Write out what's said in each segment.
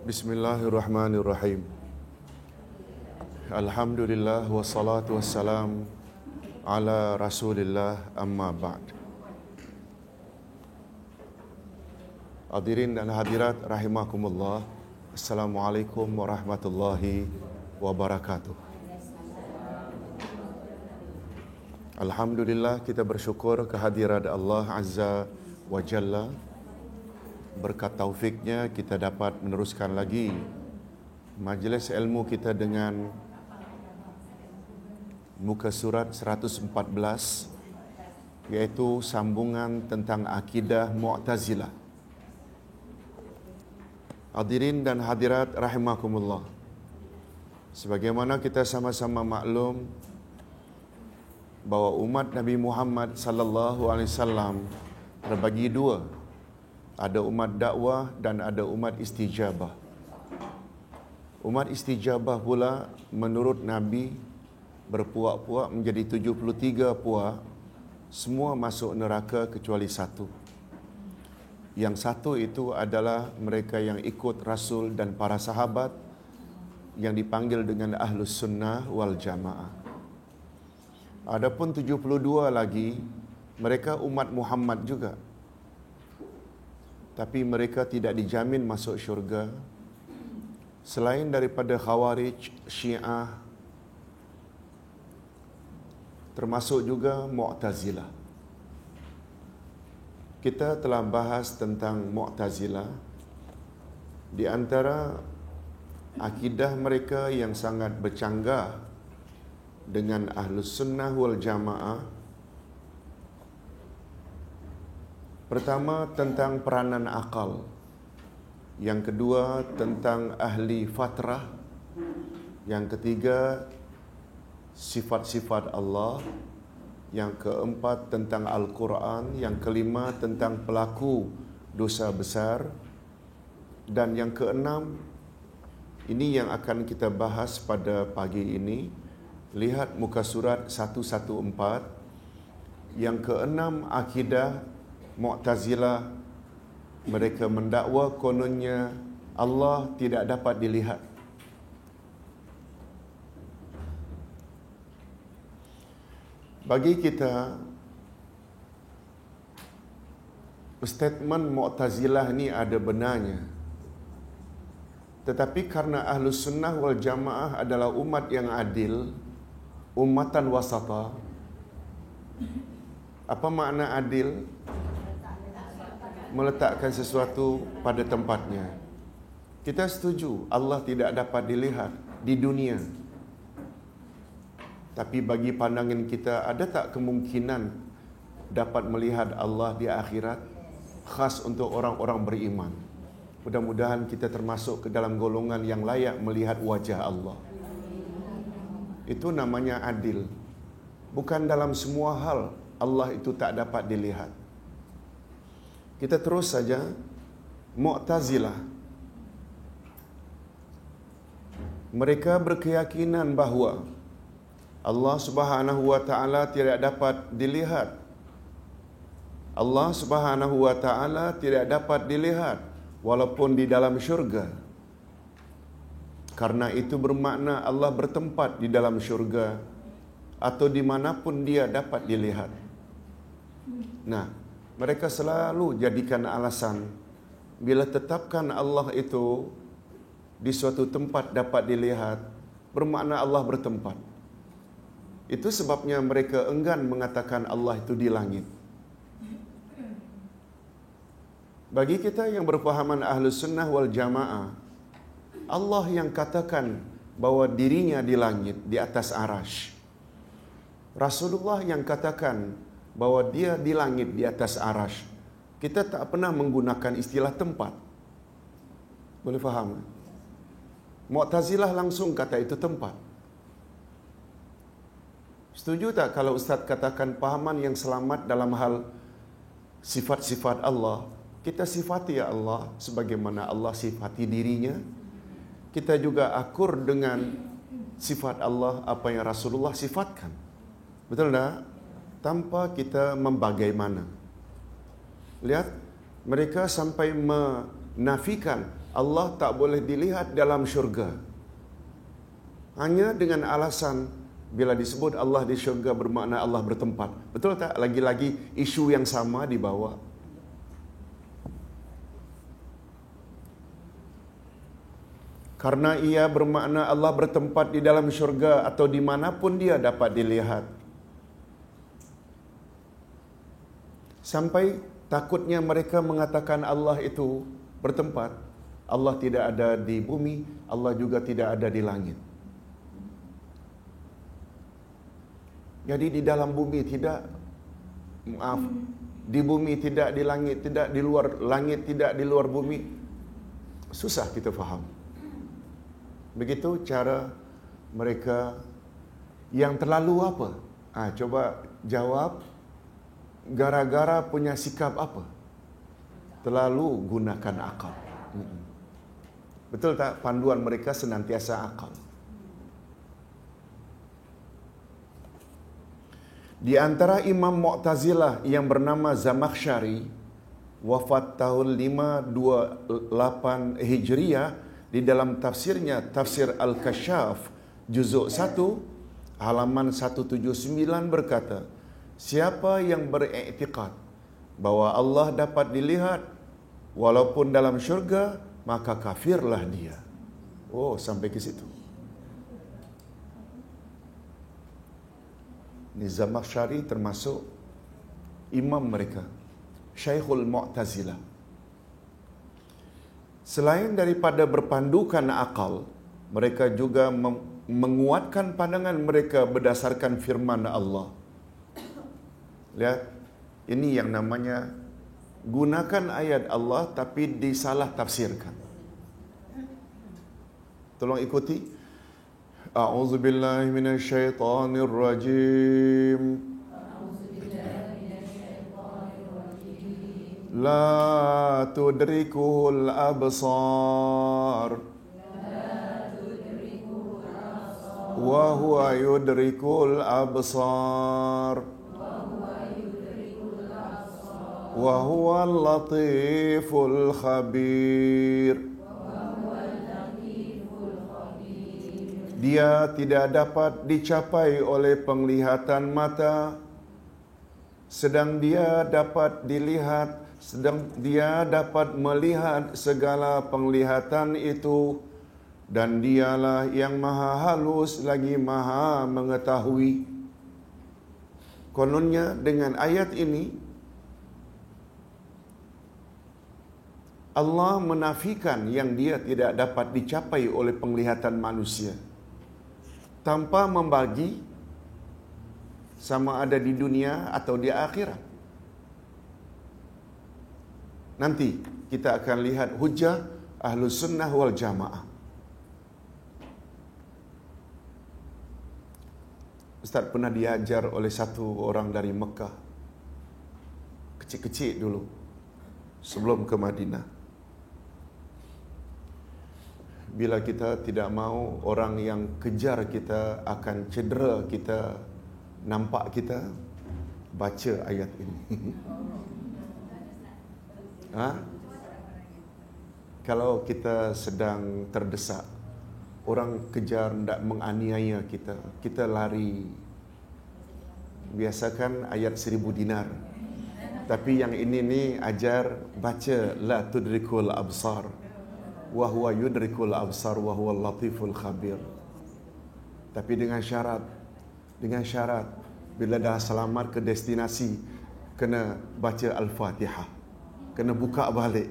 Bismillahirrahmanirrahim. Alhamdulillah wassalatu wassalam ala Rasulillah amma ba'd. Hadirin dan hadirat rahimakumullah. Assalamualaikum warahmatullahi wabarakatuh. Alhamdulillah, kita bersyukur kehadirat Allah Azza wa Jalla. Berkat taufiknya kita dapat meneruskan lagi majlis ilmu kita dengan muka surat 114, iaitu sambungan tentang akidah Mu'tazilah. Hadirin dan hadirat rahimakumullah. Sebagaimana kita sama-sama maklum bahawa umat Nabi Muhammad sallallahu alaihi wasallam terbagi dua. Ada umat dakwah dan ada umat istijabah. Umat istijabah pula menurut Nabi berpuak-puak menjadi 73 puak, semua masuk neraka kecuali satu. Yang satu itu adalah mereka yang ikut Rasul dan para sahabat yang dipanggil dengan Ahlus Sunnah wal Jamaah. Adapun 72 lagi mereka umat Muhammad juga, tapi mereka tidak dijamin masuk syurga. Selain daripada Khawarij, Syiah, termasuk juga Mu'tazilah. Kita telah bahas tentang Mu'tazilah. Di antara akidah mereka yang sangat bercanggah dengan Ahlus Sunnah wal Jamaah, pertama tentang peranan akal, yang kedua tentang ahli fatrah, yang ketiga sifat-sifat Allah, yang keempat tentang Al-Quran, yang kelima tentang pelaku dosa besar, dan yang keenam, ini yang akan kita bahas pada pagi ini. Lihat muka surat 114. Yang keenam akidah Mu'tazilah, mereka mendakwa kononnya Allah tidak dapat dilihat. Bagi kita, statement Mu'tazilah ni ada benarnya. Tetapi karena Ahlus Sunnah wal Jamaah adalah umat yang adil, ummatan wasata. Apa makna adil? Meletakkan sesuatu pada tempatnya. Kita setuju Allah tidak dapat dilihat di dunia. Tapi bagi pandangan kita, ada tak kemungkinan dapat melihat Allah di akhirat? Khas untuk orang-orang beriman. Mudah-mudahan kita termasuk ke dalam golongan yang layak melihat wajah Allah. Itu namanya adil. Bukan dalam semua hal Allah itu tak dapat dilihat. Kita terus saja. Mu'tazilah, mereka berkeyakinan bahawa Allah Subhanahu wa taala tidak dapat dilihat. Allah Subhanahu wa taala tidak dapat dilihat walaupun di dalam syurga. Karena itu bermakna Allah bertempat di dalam syurga atau dimanapun dia dapat dilihat. Nah, mereka selalu jadikan alasan bila tetapkan Allah itu di suatu tempat dapat dilihat, bermakna Allah bertempat. Itu sebabnya mereka enggan mengatakan Allah itu di langit. Bagi kita yang berpahaman Ahlus Sunnah wal Jamaah, Allah yang katakan bahawa dirinya di langit, di atas arash. Rasulullah yang katakan bahawa dia di langit, di atas arash. Kita tak pernah menggunakan istilah tempat. Boleh faham? Mu'tazilah langsung kata itu tempat. Setuju tak kalau Ustaz katakan pahaman yang selamat dalam hal sifat-sifat Allah? Kita sifati ya Allah sebagaimana Allah sifati dirinya. Kita juga akur dengan sifat Allah apa yang Rasulullah sifatkan. Betul tak? Tanpa kita membagaimana. Lihat, mereka sampai menafikan Allah tak boleh dilihat dalam syurga. Hanya dengan alasan bila disebut Allah di syurga bermakna Allah bertempat. Betul tak? Lagi-lagi isu yang sama dibawa. Karena ia bermakna Allah bertempat di dalam syurga atau dimanapun dia dapat dilihat. Sampai takutnya mereka mengatakan Allah itu bertempat. Allah tidak ada di bumi, Allah juga tidak ada di langit. Jadi di dalam bumi tidak, di bumi tidak, di langit tidak, di luar langit tidak, di luar bumi. Susah kita faham. Begitu cara mereka yang terlalu apa? Coba jawab, gara-gara punya sikap apa? Terlalu gunakan akal. Betul tak? Panduan mereka senantiasa akal. Di antara Imam Mu'tazilah yang bernama Zamakhsyari, wafat tahun 528 Hijriah, di dalam tafsirnya, Tafsir Al-Kasyaf, juzuk 1, halaman 179 berkata, siapa yang beriktikad bahwa Allah dapat dilihat walaupun dalam syurga, maka kafirlah dia. Oh, sampai ke situ. Zamakhsyari termasuk imam mereka, Syekhul Mu'tazilah. Selain daripada berpandukan akal, mereka juga menguatkan pandangan mereka berdasarkan firman Allah. Lihat, ini yang namanya gunakan ayat Allah tapi disalah tafsirkan. Tolong ikuti. A'udzu billahi minasyaitonir rajim. La tudrikul absar wa huwa yudrikul absar wa huwal latiful khabir. Dia tidak dapat dicapai oleh penglihatan mata, sedang dia dapat dilihat, sedang dia dapat melihat segala penglihatan itu, dan dialah yang maha halus lagi maha mengetahui. Kononnya dengan ayat ini Allah menafikan yang dia tidak dapat dicapai oleh penglihatan manusia, tanpa membagi sama ada di dunia atau di akhirat. Nanti kita akan lihat hujah Ahlus Sunnah wal Jamaah. Ustaz pernah diajar oleh satu orang dari Mekah, kecil-kecil dulu, sebelum ke Madinah. Bila kita tidak mau orang yang kejar kita akan cedera kita, nampak kita, baca ayat ini. Kalau kita sedang terdesak, orang kejar nak menganiaya kita, kita lari. Biasakan ayat 1000 dinar. Tapi yang ini ni ajar baca la tudrikul absar wa huwa yudrikul absar wa huwal latiful khabir. Tapi dengan syarat bila dah selamat ke destinasi kena baca Al-Fatihah, kena buka balik.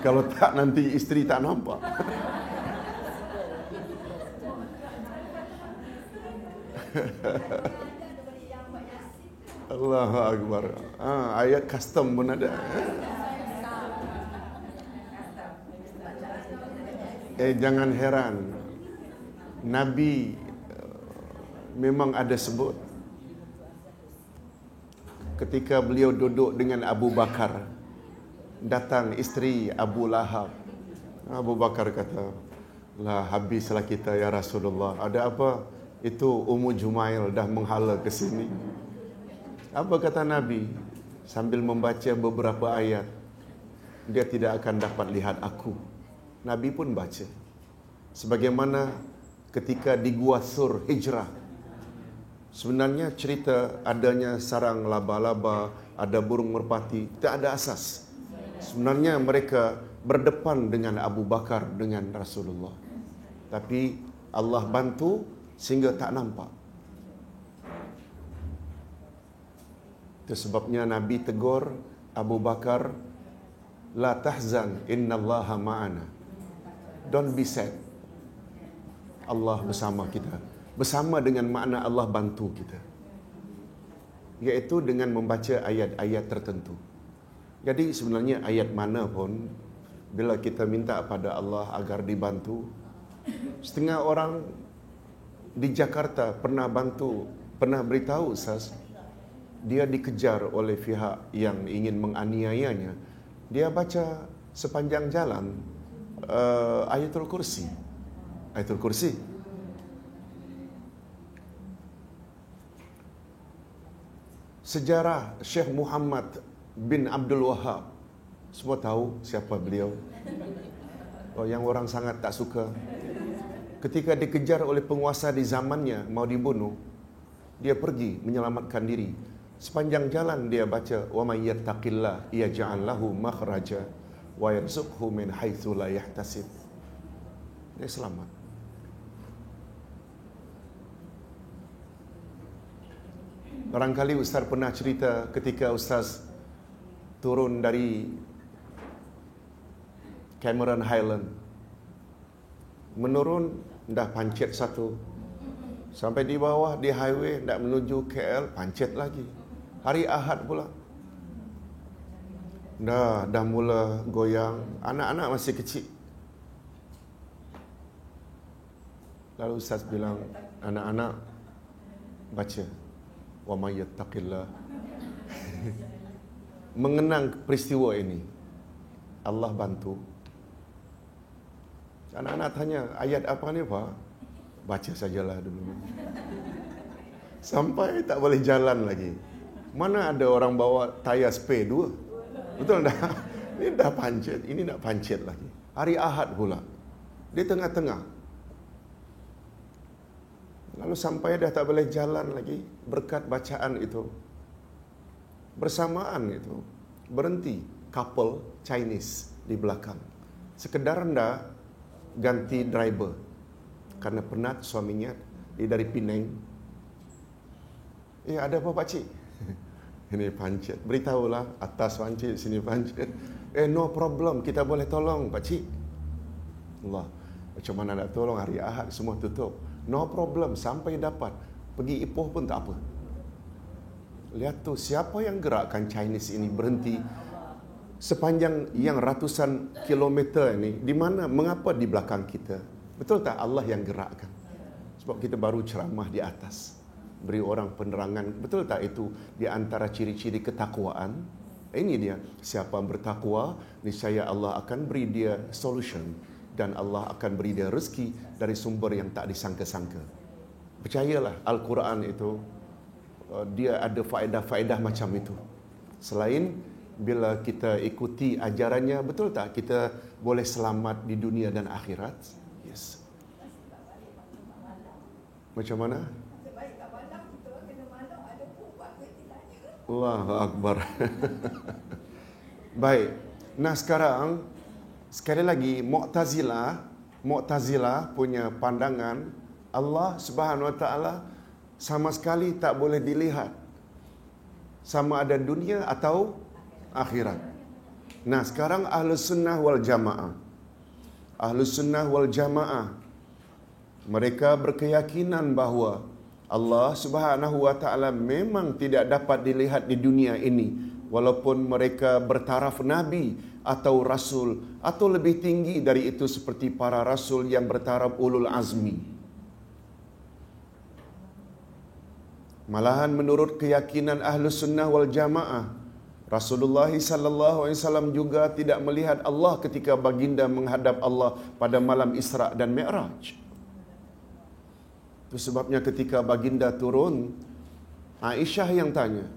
Kalau tak nanti isteri tak nampak. Allahu Akbar. Ayat custom pun ada. Jangan heran, Nabi memang ada sebut ketika beliau duduk dengan Abu Bakar, datang isteri Abu Lahab. Abu Bakar kata, lah habislah kita ya Rasulullah. Ada apa? Itu Ummu Jumail dah menghala ke sini. Apa kata Nabi? Sambil membaca beberapa ayat, dia tidak akan dapat lihat aku. Nabi pun baca. Sebagaimana ketika di Gua Thur hijrah, sebenarnya cerita adanya sarang laba-laba, ada burung merpati, tak ada asas. Sebenarnya mereka berdepan dengan Abu Bakar dengan Rasulullah. Tapi Allah bantu sehingga tak nampak. Itu sebabnya Nabi tegur Abu Bakar, la tahzan innallaha ma'ana. Don't be sad. Allah bersama kita. Bersama dengan makna Allah bantu kita. Iaitu dengan membaca ayat-ayat tertentu. Jadi sebenarnya ayat mana pun, bila kita minta pada Allah agar dibantu, setengah orang di Jakarta pernah beritahu Ustaz, dia dikejar oleh pihak yang ingin menganiayanya. Dia baca sepanjang jalan Ayatul Kursi. Ayatul Kursi. Sejarah Syekh Muhammad bin Abdul Wahab. Semua tahu siapa beliau. Yang orang sangat tak suka. Ketika dikejar oleh penguasa di zamannya, mau dibunuh, dia pergi menyelamatkan diri. Sepanjang jalan dia baca, wa may yattaqillah yaj'al lahu makhraja wa yarzuqhu min haitsu la yahtasib. Dia selamat. Barangkali Ustaz pernah cerita ketika Ustaz turun dari Cameron Highland. Menurun, dah pancit satu. Sampai di bawah, di highway, nak menuju KL, pancit lagi. Hari Ahad pula. Dah mula goyang. Anak-anak masih kecil. Lalu Ustaz bilang, anak-anak, baca. Wa may yattaqillah. Mengenang peristiwa ini, Allah bantu. Anak-anak tanya, ayat apa ni Pak? Baca sajalah dulu. Sampai tak boleh jalan lagi. Mana ada orang bawa tayar spare 2? Betul dah? Ini dah pancit, ini nak pancit lagi. Hari Ahad pula. Di tengah-tengah. Lalu sampai dah tak boleh jalan lagi berkat bacaan itu. Bersamaan itu, berhenti couple Chinese di belakang. Sekedar rendah ganti driver. Karena penat suaminya, dia dari Penang. Ada apa pakcik? Ini pancit. Beritahulah, atas pancit, sini pancit. No problem, kita boleh tolong pakcik. Allah, macam mana nak tolong, hari Ahad semua tutup. No problem, sampai dapat. Pergi Ipoh pun tak apa. Lihat tu, siapa yang gerakkan Chinese ini berhenti sepanjang yang ratusan kilometer ini? Di mana, mengapa di belakang kita? Betul tak Allah yang gerakkan? Sebab kita baru ceramah di atas, beri orang penerangan. Betul tak itu di antara ciri-ciri ketakwaan? Ini dia, siapa bertakwa, niscaya Allah akan beri dia solution. Dan Allah akan beri dia rezeki dari sumber yang tak disangka-sangka. Percayalah, Al-Quran itu, dia ada faedah-faedah macam itu. Selain bila kita ikuti ajarannya, betul tak kita boleh selamat di dunia dan akhirat? Yes. Macam mana? Allahu Akbar. Baik. Nah sekarang, sekali lagi, Mu'tazilah punya pandangan Allah Subhanahu Wa Taala sama sekali tak boleh dilihat, sama ada dunia atau akhirat. Nah sekarang Ahlus Sunnah wal Jamaah, Ahlus Sunnah wal Jamaah, mereka berkeyakinan bahawa Allah Subhanahu Wa Taala memang tidak dapat dilihat di dunia ini, walaupun mereka bertaraf Nabi atau Rasul, atau lebih tinggi dari itu seperti para Rasul yang bertaraf Ulul Azmi. Malahan menurut keyakinan Ahlus Sunnah wal Jamaah, Rasulullah SAW juga tidak melihat Allah ketika baginda menghadap Allah pada malam Isra' dan Mi'raj. Itu sebabnya ketika baginda turun, Aisyah yang tanya,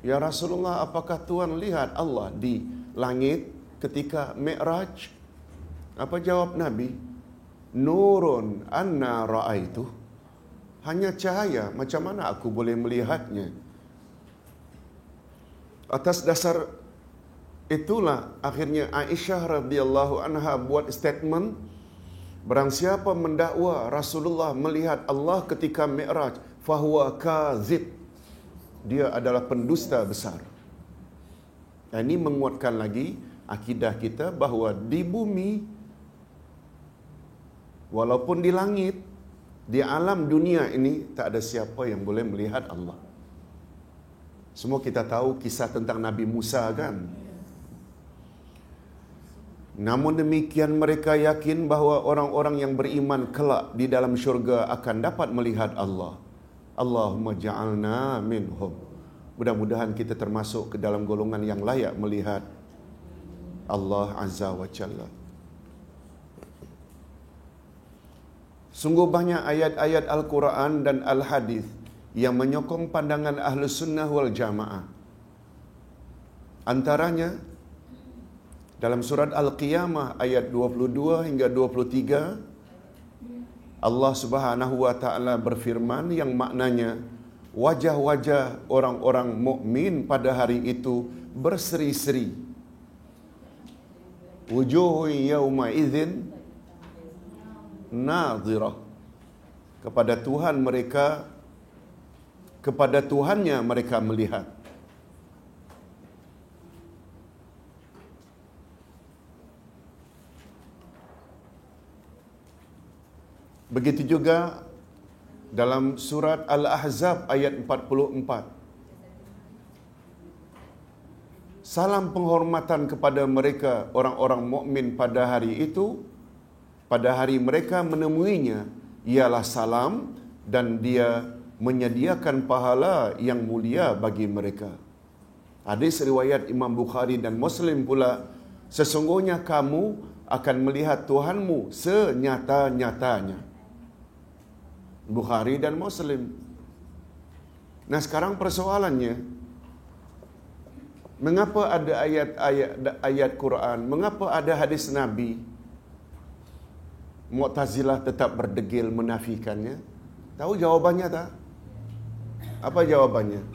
"Ya Rasulullah, apakah Tuhan lihat Allah di langit ketika Mi'raj?" Apa jawab Nabi? Nurun anna ra'aitu. Hanya cahaya, macam mana aku boleh melihatnya? Atas dasar itulah akhirnya Aisyah radhiyallahu anha buat statement, barang siapa mendakwa Rasulullah melihat Allah ketika Mi'raj, fahuwa kazib. Dia adalah pendusta besar. Ini menguatkan lagi akidah kita bahawa di bumi, walaupun di langit, di alam dunia ini, tak ada siapa yang boleh melihat Allah. Semua kita tahu kisah tentang Nabi Musa kan? Namun demikian mereka yakin bahawa orang-orang yang beriman kelak di dalam syurga akan dapat melihat Allah. Allahumma ja'alna minhum. Mudah-mudahan kita termasuk ke dalam golongan yang layak melihat Allah Azza wa Jalla. Sungguh banyak ayat-ayat Al-Quran dan Al-Hadis yang menyokong pandangan Ahlus Sunnah wal Jamaah. Antaranya dalam surat Al-Qiyamah ayat 22 hingga 23, Allah Subhanahu wa taala berfirman yang maknanya wajah-wajah orang-orang mukmin pada hari itu berseri-seri. Wujuhun yauma idzin nadhirah. Kepada Tuhan mereka, kepada Tuhannya mereka melihat. Begitu juga dalam surat Al-Ahzab ayat 44. Salam penghormatan kepada mereka orang-orang mukmin pada hari itu, pada hari mereka menemuinya, ialah salam dan dia menyediakan pahala yang mulia bagi mereka. Hadis riwayat Imam Bukhari dan Muslim pula, sesungguhnya kamu akan melihat Tuhanmu senyata-nyatanya. Bukhari dan Muslim. Nah, sekarang persoalannya, mengapa ada ayat Quran, mengapa ada hadis Nabi? Mu'tazilah tetap berdegil menafikannya. Tahu jawabannya tak? Apa jawabannya?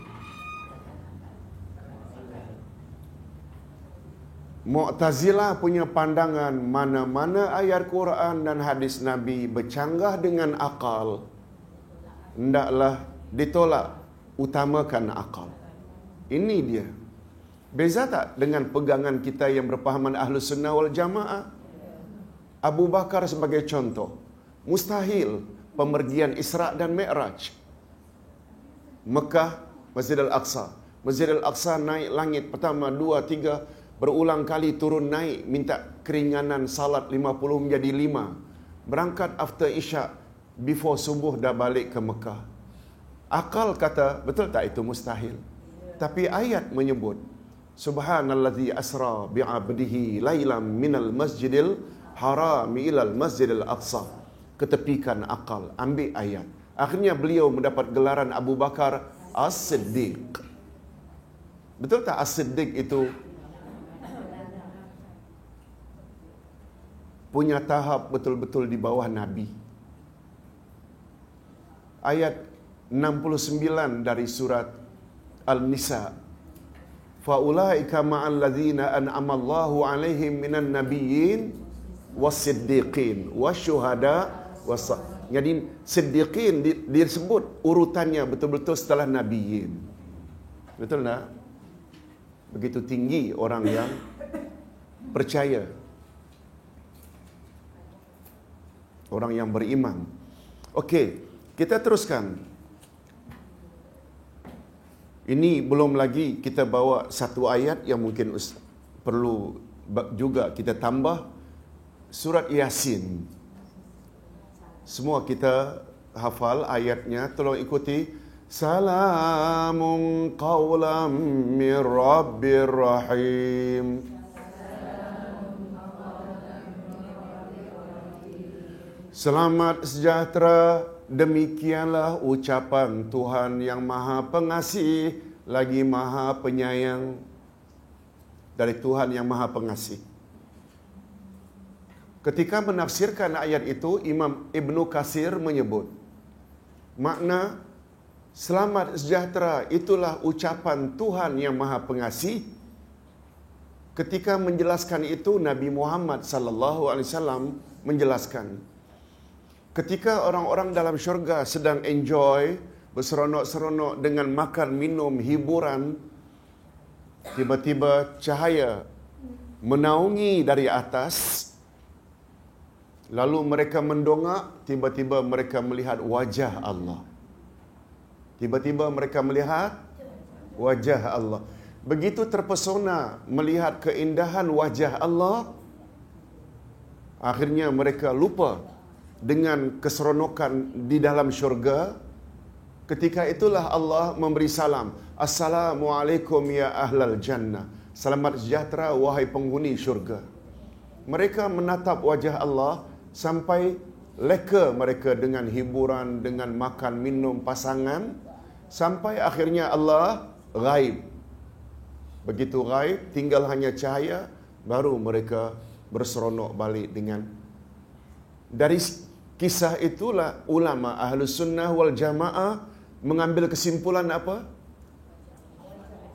Mu'tazilah punya pandangan mana-mana ayat Quran dan hadis Nabi bercanggah dengan akal, hendaklah ditolak, utamakan akal. Ini dia. Beza tak dengan pegangan kita yang berpahaman Ahlus Sunnah wal Jamaah? Abu Bakar sebagai contoh, mustahil pemergian Isra' dan Mi'raj. Mekah, Masjid Al-Aqsa. Masjid Al-Aqsa naik langit pertama, 2, 3, berulang kali turun naik, minta keringanan salat 50 menjadi 5. Berangkat after Isya', before subuh dah balik ke Mekah. Akal kata, betul tak itu mustahil? Tapi ayat menyebut, Subhanallazi asra bi'abdihi laylam minal masjidil harami ilal masjidil aqsa. Ketepikan akal, ambil ayat. Akhirnya beliau mendapat gelaran Abu Bakar As-Siddiq. Betul tak As-Siddiq itu punya tahap betul-betul di bawah Nabi? Ayat 69 dari surat Al-Nisa. Faulaika ma'al ladzina an'amallahu 'alaihim minan nabiyyin was-siddiqin wasyuhada was. Jadi siddiqin disebut urutannya betul-betul setelah nabiyyin. Betul tak? Begitu tinggi orang yang percaya, orang yang beriman. Okey, kita teruskan. Ini belum lagi kita bawa satu ayat yang mungkin perlu juga kita tambah, surat Yasin. Semua kita hafal ayatnya, tolong ikuti. Salamun qawlam min Rabbir Rahim. Selamat sejahtera, demikianlah ucapan Tuhan yang Maha Pengasih lagi Maha Penyayang. Dari Tuhan yang Maha Pengasih. Ketika menafsirkan ayat itu, Imam Ibnu Katsir menyebut, makna selamat sejahtera itulah ucapan Tuhan yang Maha Pengasih. Ketika menjelaskan itu, Nabi Muhammad sallallahu alaihi wasallam menjelaskan, ketika orang-orang dalam syurga sedang enjoy, berseronok-seronok dengan makan, minum, hiburan, tiba-tiba cahaya menaungi dari atas, lalu mereka mendongak, tiba-tiba mereka melihat wajah Allah. Tiba-tiba mereka melihat wajah Allah. Begitu terpesona melihat keindahan wajah Allah, akhirnya mereka lupa dengan keseronokan di dalam syurga. Ketika itulah Allah memberi salam, Assalamualaikum ya ahlal jannah. Selamat sejahtera wahai penghuni syurga. Mereka menatap wajah Allah sampai leka mereka dengan hiburan, dengan makan, minum, pasangan, sampai akhirnya Allah ghaib. Begitu ghaib, tinggal hanya cahaya, baru mereka berseronok balik dengan. Dari kisah itulah ulama Ahlus Sunnah wal Jamaah mengambil kesimpulan apa?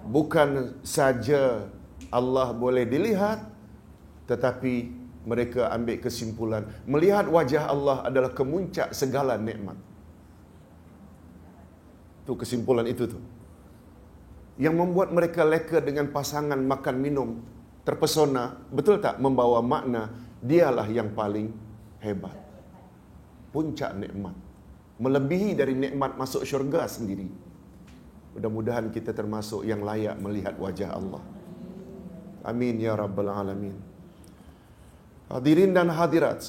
Bukan saja Allah boleh dilihat, tetapi mereka ambil kesimpulan melihat wajah Allah adalah kemuncak segala nikmat. Itu kesimpulan itu tu yang membuat mereka leka dengan pasangan, makan, minum, terpesona. Betul tak? Membawa makna dialah yang paling hebat, puncak nikmat, melebihi dari nikmat masuk syurga sendiri. Mudah-mudahan kita termasuk yang layak melihat wajah Allah. Amin ya rabbal alamin. Hadirin dan hadirat,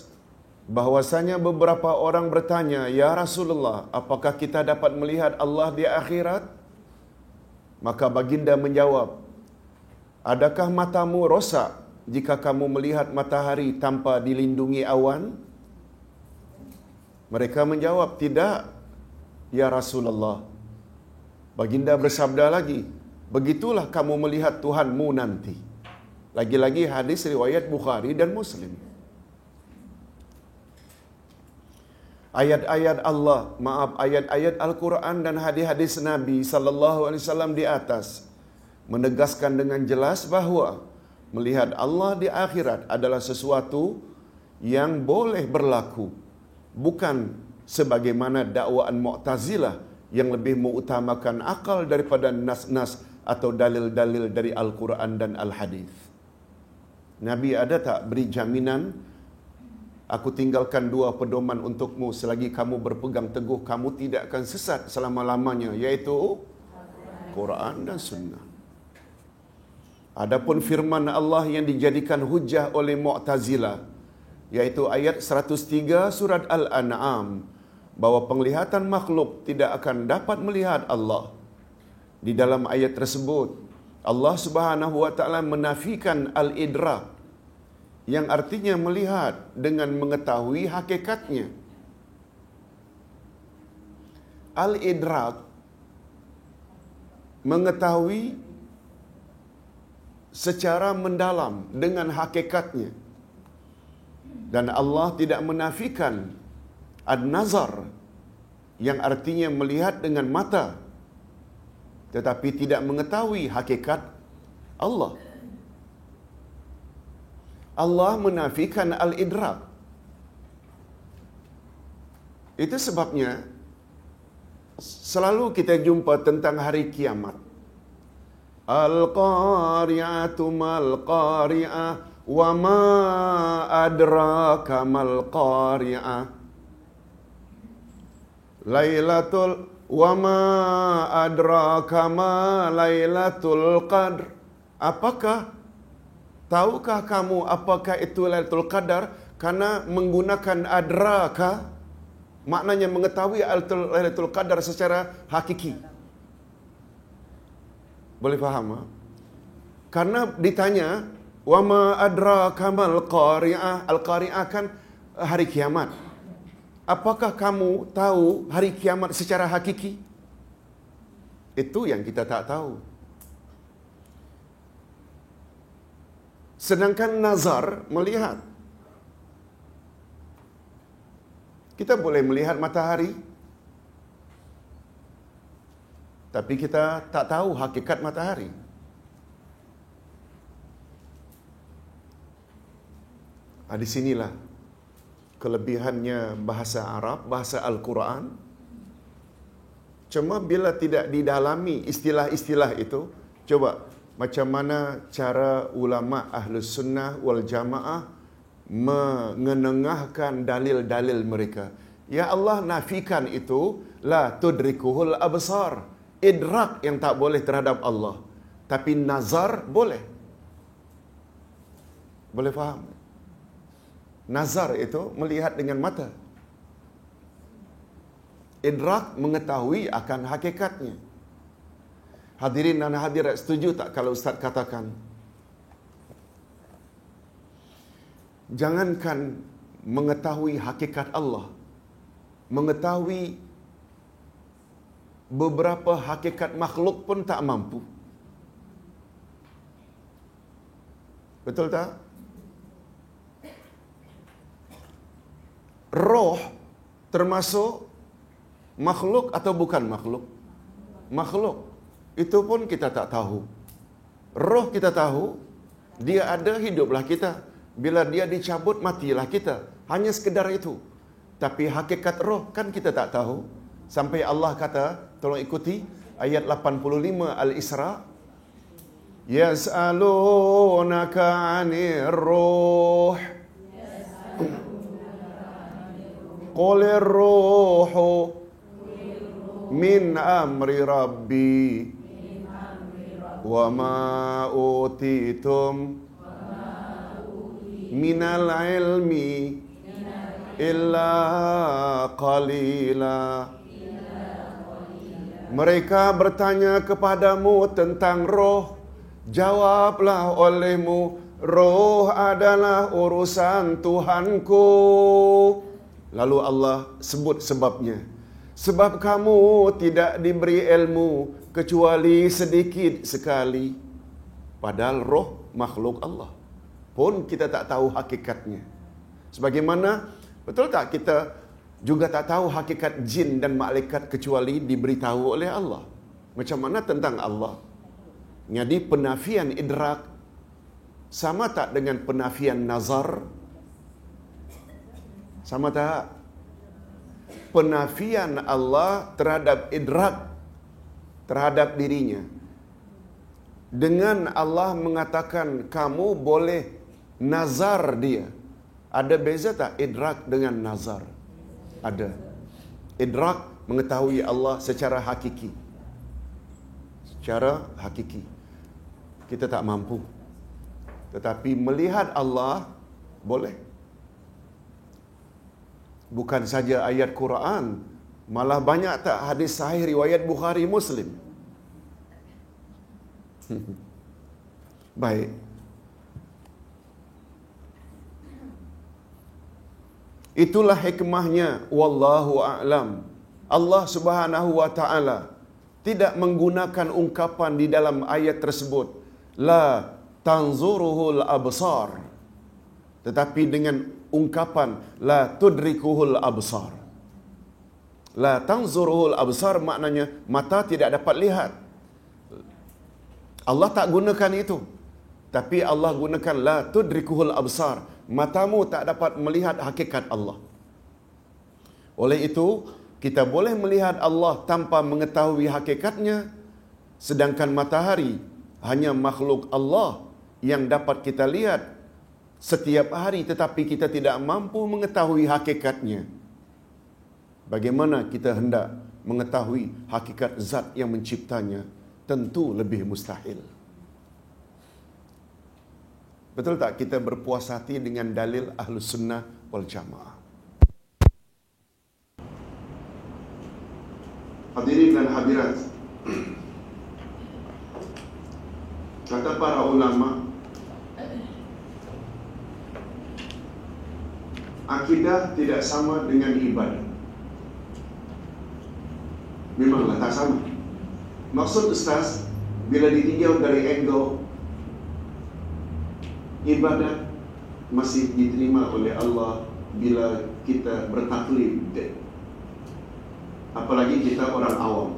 bahwasanya beberapa orang bertanya, ya Rasulullah, apakah kita dapat melihat Allah di akhirat? Maka baginda menjawab, adakah matamu rosak jika kamu melihat matahari tanpa dilindungi awan? Mereka menjawab, tidak ya Rasulullah. Baginda bersabda lagi, begitulah kamu melihat Tuhanmu nanti. Lagi-lagi hadis riwayat Bukhari dan Muslim. Ayat-ayat Allah, ayat-ayat Al-Quran dan hadis-hadis Nabi sallallahu alaihi wasallam di atas menegaskan dengan jelas bahawa melihat Allah di akhirat adalah sesuatu yang boleh berlaku, bukan sebagaimana dakwaan Mu'tazilah yang lebih mengutamakan akal daripada nas-nas atau dalil-dalil dari Al-Quran dan Al-Hadis. Nabi ada tak beri jaminan, aku tinggalkan dua pedoman untukmu, selagi kamu berpegang teguh kamu tidak akan sesat selama-lamanya, iaitu Quran dan Sunnah. Adapun firman Allah yang dijadikan hujah oleh Mu'tazilah, iaitu ayat 103 surat Al-An'am, bahawa penglihatan makhluk tidak akan dapat melihat Allah. Di dalam ayat tersebut, Allah Subhanahu wa taala menafikan al-idrak, yang artinya melihat dengan mengetahui hakikatnya. Al-idrak mengetahui secara mendalam dengan hakikatnya. Dan Allah tidak menafikan ad-nazar, yang artinya melihat dengan mata, tetapi tidak mengetahui hakikat Allah. Allah menafikan al-idrak. Itu sebabnya selalu kita jumpa tentang hari kiamat. Al-qari'atu mal-qari'ah wa ma adraka mal-qari'ah. Lailatul wa ma adraka ma lailatul qadr. Apakah, tahukah kamu apakah itu Lailatul Qadar? Karena menggunakan adraka, maknanya mengetahui Lailatul Qadar secara hakiki. Boleh faham? Karena ditanya, wa ma adraka mal qari'ah. Al-qari'ah kan hari kiamat. Apakah kamu tahu hari kiamat secara hakiki? Itu yang kita tak tahu. Sedangkan nazar melihat. Kita boleh melihat matahari, tapi kita tak tahu hakikat matahari. Di sinilah kelebihannya bahasa Arab, bahasa Al-Quran. Cuma bila tidak didalami istilah-istilah itu, coba macam mana cara ulama Ahlus Sunnah wal Jamaah mengenengahkan dalil-dalil mereka. Ya Allah nafikan itu, la tudrikuhul absar. Idrak yang tak boleh terhadap Allah. Tapi nazar boleh. Boleh faham? Nazar itu melihat dengan mata. Idrak mengetahui akan hakikatnya. Hadirin dan hadirat, setuju tak kalau Ustaz katakan, jangankan mengetahui hakikat Allah, mengetahui beberapa hakikat makhluk pun tak mampu. Betul tak? Roh termasuk makhluk atau bukan makhluk? Makhluk. Itu pun kita tak tahu. Roh kita tahu, dia ada, hiduplah kita. Bila dia dicabut, matilah kita. Hanya sekedar itu. Tapi hakikat roh kan kita tak tahu. Sampai Allah kata, tolong ikuti ayat 85 Al-Isra. Yas'alunaka 'anir ruh. Qulir ruhu min amri rabbi wa ma utitum minal ilmi illa qalila. Mereka bertanya kepadamu tentang roh, jawablah olehmu, roh adalah urusan Tuhanku. Lalu Allah sebut sebabnya. Sebab kamu tidak diberi ilmu kecuali sedikit sekali. Padahal roh makhluk Allah pun kita tak tahu hakikatnya. Sebagaimana, betul tak kita juga tak tahu hakikat jin dan malaikat kecuali diberitahu oleh Allah. Macam mana tentang Allah? Jadi penafian idrak sama tak dengan penafian nazar? Sama tak? Penafian Allah terhadap idrak, terhadap dirinya, dengan Allah mengatakan kamu boleh nazar dia. Ada beza tak idrak dengan nazar? Ada. Idrak mengetahui Allah secara hakiki. Secara hakiki. Kita tak mampu. Tetapi melihat Allah boleh. Bukan saja ayat Quran, malah banyak tak hadis sahih riwayat Bukhari Muslim. Baik. Itulah hikmahnya, wallahu a'lam. Allah Subhanahu wa taala tidak menggunakan ungkapan di dalam ayat tersebut, la tanzuruhul absar, tetapi dengan ungkapan la tudrikuhul absar. La tanzuruhul absar maknanya mata tidak dapat lihat. Allah tak gunakan itu. Tapi Allah gunakan la tudrikuhul absar. Matamu tak dapat melihat hakikat Allah. Oleh itu, kita boleh melihat Allah tanpa mengetahui hakikatnya, sedangkan matahari hanya makhluk Allah yang dapat kita lihat setiap hari, tetapi kita tidak mampu mengetahui hakikatnya. Bagaimana kita hendak mengetahui hakikat zat yang menciptanya? Tentu lebih mustahil. Betul tak kita berpuas hati dengan dalil Ahlus Sunnah wal Jamaah? Hadirin dan hadirat, kata para ulama, akidah tidak sama dengan ibadah. Memanglah tak sama. Maksud Ustaz, bila ditinjau dari angle ibadat masih diterima oleh Allah bila kita bertaklid. Apalagi kita orang awam.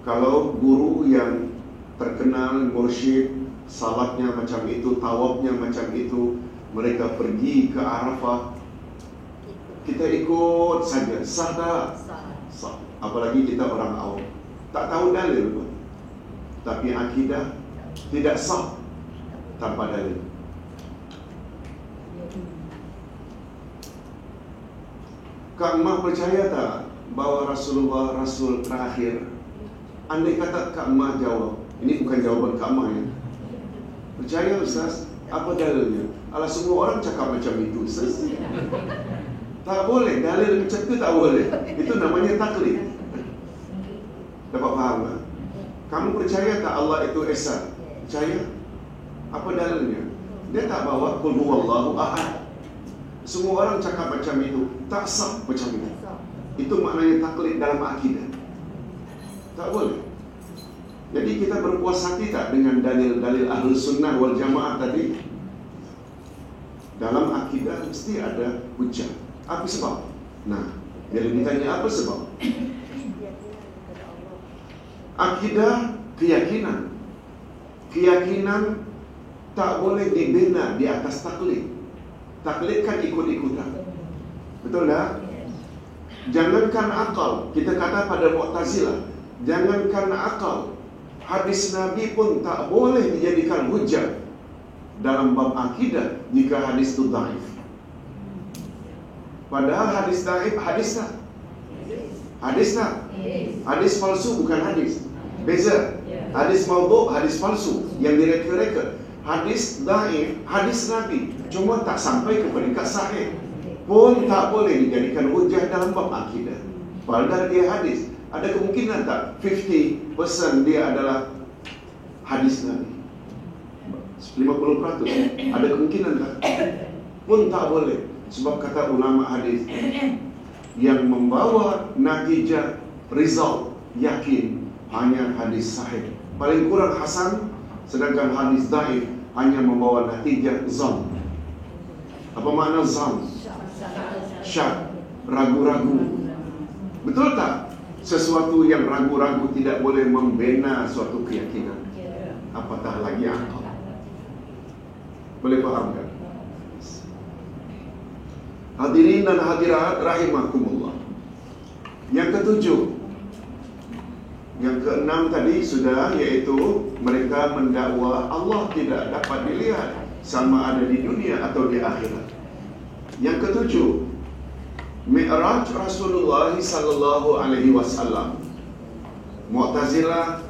Kalau guru yang terkenal, mursyid, salatnya macam itu, tawafnya macam itu, mereka pergi ke Arafah, kita ikut saja. Sah tak? Sah. Apalagi kita orang awam, tak tahu dalil pun. Tapi akidah tidak sah tanpa dalil. Kak Mah percaya tak bahawa Rasulullah Rasul terakhir? Andai kata Kak Mah jawab, ini bukan jawapan Kak Mah ya. Percaya Ustaz? Apa dalilnya? Alah, semua orang cakap macam itu Ustaz. Tak boleh, dalil macam itu tak boleh. Itu namanya taklid. Dapat faham tak? Kamu percaya tak Allah itu Esa? Percaya? Apa dalilnya? Dia tak bawa Qul huwallahu ahad. Semua orang cakap macam itu, tak sah macam itu. Itu maknanya taklid dalam akidah. Tak boleh. Jadi kita berpuas hati tak dengan dalil-dalil Ahlus Sunnah wal Jamaah tadi? Dalam akidah mesti ada hujah. Apa sebab? Nah, bila ditanya apa sebab? Akidah keyakinan. Keyakinan tak boleh dibina di atas taklid. Taklid kan ikut-ikutan. Betul tak? Jangankan akal, kita kata pada Mu'tazilah, jangankan akal, hadis Nabi pun tak boleh dijadikan hujah dalam bab akidah jika hadis itu dhaif. Padahal hadis dhaif, hadis tak? Hadis tak? Hadis palsu bukan hadis. Beza. Hadis maudhu', hadis palsu yang direka-reka. Hadis dhaif, hadis Nabi, cuma tak sampai ke peringkat sahih, pun tak boleh dijadikan hujah dalam bab akidah. Padahal dia hadis. Ada kemungkinan tak 50% dia adalah hadis Nabi? 50% ada kemungkinan tak? Pun tak boleh. Sebab kata ulama hadis, yang membawa natijah result yakin hanya hadis sahih, paling kurang hasan. Sedangkan hadis dhaif hanya membawa natijah zan. Apa makna zan? Syak, ragu-ragu. Betul tak? Sesuatu yang ragu-ragu tidak boleh membina suatu keyakinan, apatah lagi akal. Boleh faham kan? Hadirin dan hadirat rahimakumullah. Yang ketujuh, yang keenam tadi sudah, iaitu mereka mendakwa Allah tidak dapat dilihat, sama ada di dunia atau di akhirat. Yang ketujuh, Mi'raj Rasulullah sallallahu alaihi wasallam. Mu'tazilah,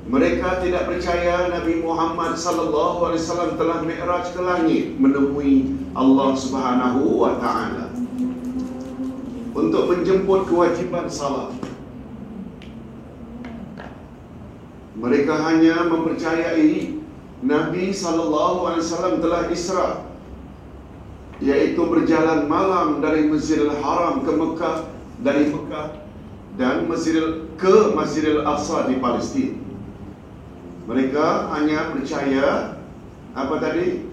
mereka tidak percaya Nabi Muhammad sallallahu alaihi wasallam telah mi'raj ke langit menemui Allah Subhanahu wa taala untuk menjemput kewajiban salat. Mereka hanya mempercayai Nabi sallallahu alaihi wasallam telah Isra, yaitu berjalan malam dari Masjidil Haram ke Mekah, dari Mekah dan Masjidil Aqsa di Palestin. Mereka hanya percaya apa tadi?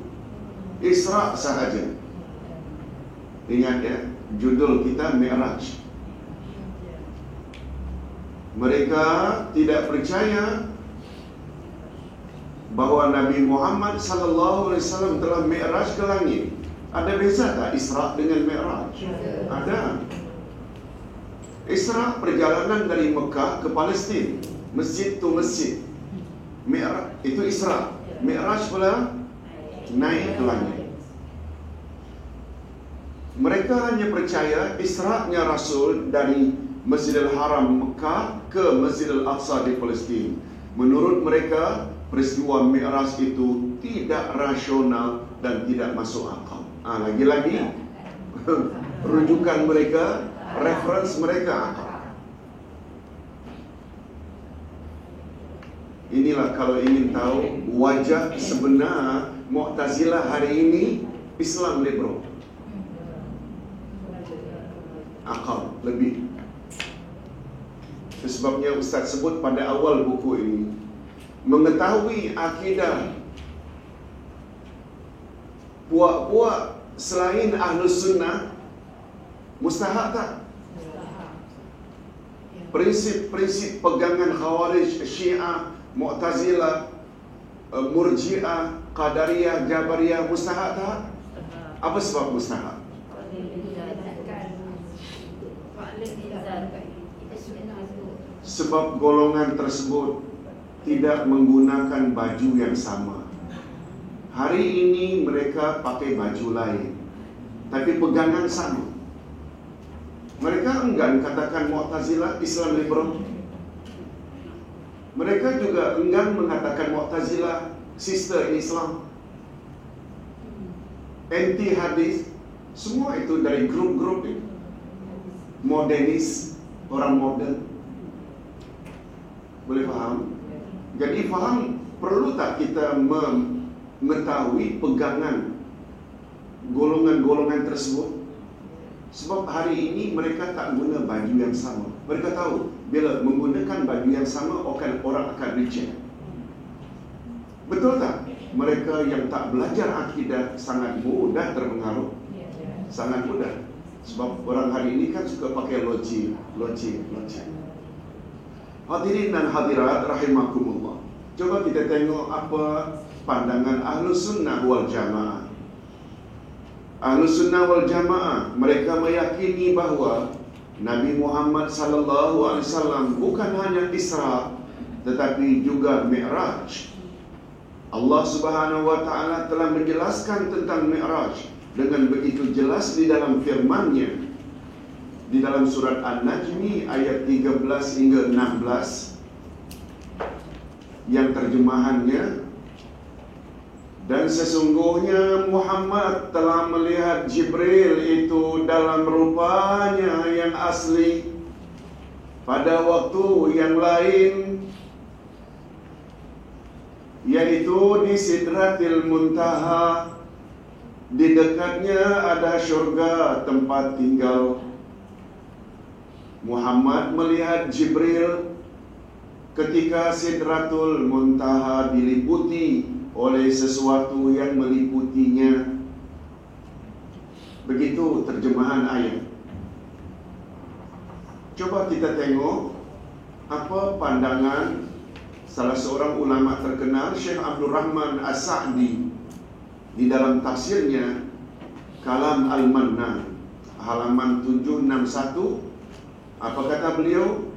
Isra sahaja. Ingat ya, judul kita Mi'raj. Mereka tidak percaya bahawa Nabi Muhammad sallallahu alaihi wasallam telah mi'raj ke langit. Ada beza tak Isra dengan Mi'raj? Ada. Isra perjalanan dari Mekah ke Palestin, masjid tu masjid. Mi'raj itu Isra. Mi'raj pula naik ke langit. Mereka hanya percaya Isra-nya Rasul dari Masjidil Haram Mekah ke Masjidil Aqsa di Palestin. Menurut mereka, peristiwa Mi'raj itu tidak rasional dan tidak masuk akal. Lagi-lagi rujukan mereka, reference mereka akal. Inilah kalau ingin tahu wajah sebenar Mu'tazilah hari ini, Islam liberal. Akal lebih. Sebabnya Ustaz sebut pada awal buku ini, mengetahui akidah puak-puak selain Ahlus Sunnah Mustahak tak? Prinsip-prinsip pegangan Khawarij, Syiah, Mu'tazilah, Murji'ah, Qadariyah, Jabariyah mustahak tak? Apa sebab mustahak? Sebab golongan tersebut tidak menggunakan baju yang sama. Hari ini mereka pakai baju lain, tapi pegangan sama. Mereka enggan katakan Mu'tazilah Islam liberal. Mereka juga enggan mengatakan Mu'tazilah sister Islam, anti hadis. Semua itu dari grup-grup ini. Modernis, orang modern. Boleh faham? Jadi faham, perlu tak kita mengetahui pegangan golongan-golongan tersebut? Sebab hari ini mereka tak guna baju yang sama. Mereka tahu bila menggunakan baju yang sama orang akan reject. Betul tak? Mereka yang tak belajar akidah sangat mudah terpengaruh. Sangat mudah. Sebab orang hari ini kan suka pakai logik. Hadirin dan hadirat rahimakumullah. Coba kita tengok apa pandangan Ahlus Sunnah wal Jamaah. Ahlus Sunnah wal Jamaah, mereka meyakini bahawa Nabi Muhammad sallallahu alaihi wasallam bukan hanya Isra tetapi juga Mi'raj. Allah Subhanahu wa taala telah menjelaskan tentang Mi'raj dengan begitu jelas di dalam firman-Nya di dalam surat An-Najmi ayat 13 hingga 16 yang terjemahannya, dan sesungguhnya Muhammad telah melihat Jibril itu dalam rupanya yang asli pada waktu yang lain, yaitu di Sidratil Muntaha. Di dekatnya ada syurga tempat tinggal. Muhammad melihat Jibril ketika Sidratul Muntaha diliputi oleh sesuatu yang meliputinya. Begitu terjemahan ayat. Coba kita tengok apa pandangan salah seorang ulama terkenal, Syekh Abdul Rahman As-Sa'di, di dalam tafsirnya Kalam Al-Mannan halaman 761. Apa kata beliau?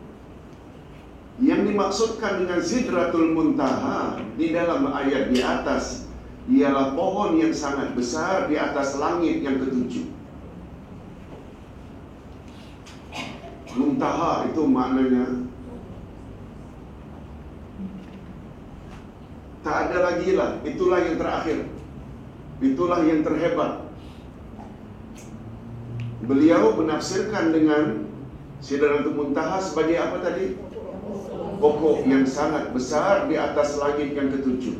Yang dimaksudkan dengan Sidratul Muntaha di dalam ayat di atas ialah pohon yang sangat besar di atas langit yang ketujuh. Muntaha itu maknanya tak ada lagi lah, itulah yang terakhir, itulah yang terhebat. Beliau menafsirkan dengan Sidratul Muntaha sebagai apa tadi? Pokok yang sangat besar di atas langit yang ketujuh.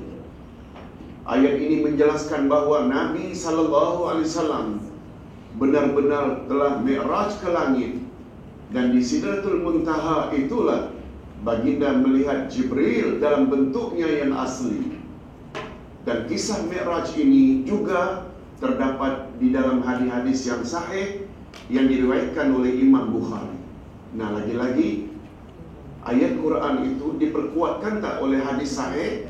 Ayat ini menjelaskan bahawa Nabi sallallahu alaihi wasallam benar-benar telah mi'raj ke langit, dan di Sidratul Muntaha itulah baginda melihat Jibril dalam bentuknya yang asli. Dan kisah mi'raj ini juga terdapat di dalam hadis-hadis yang sahih yang diriwayatkan oleh Imam Bukhari. Nah, lagi-lagi ayat Quran itu diperkuatkan tak oleh hadis sahih?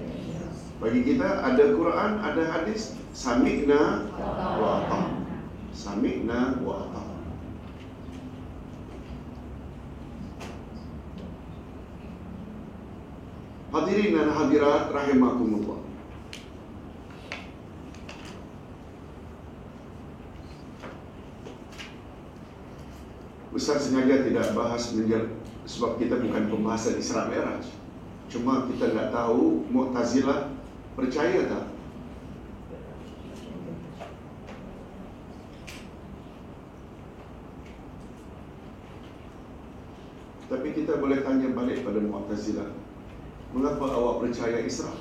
Bagi kita ada Quran, ada hadis, sami'na wa ata'na. Sami'na wa ata'na. Hadirin dan hadirat rahimakumullah. Ustaz sengaja tidak bahas sebab kita bukan pembahasan Isra Mi'raj. Cuma kita nak tahu Mu'tazilah percaya tak? Tapi kita boleh tanya balik pada Mu'tazilah, mengapa awak percaya Isra?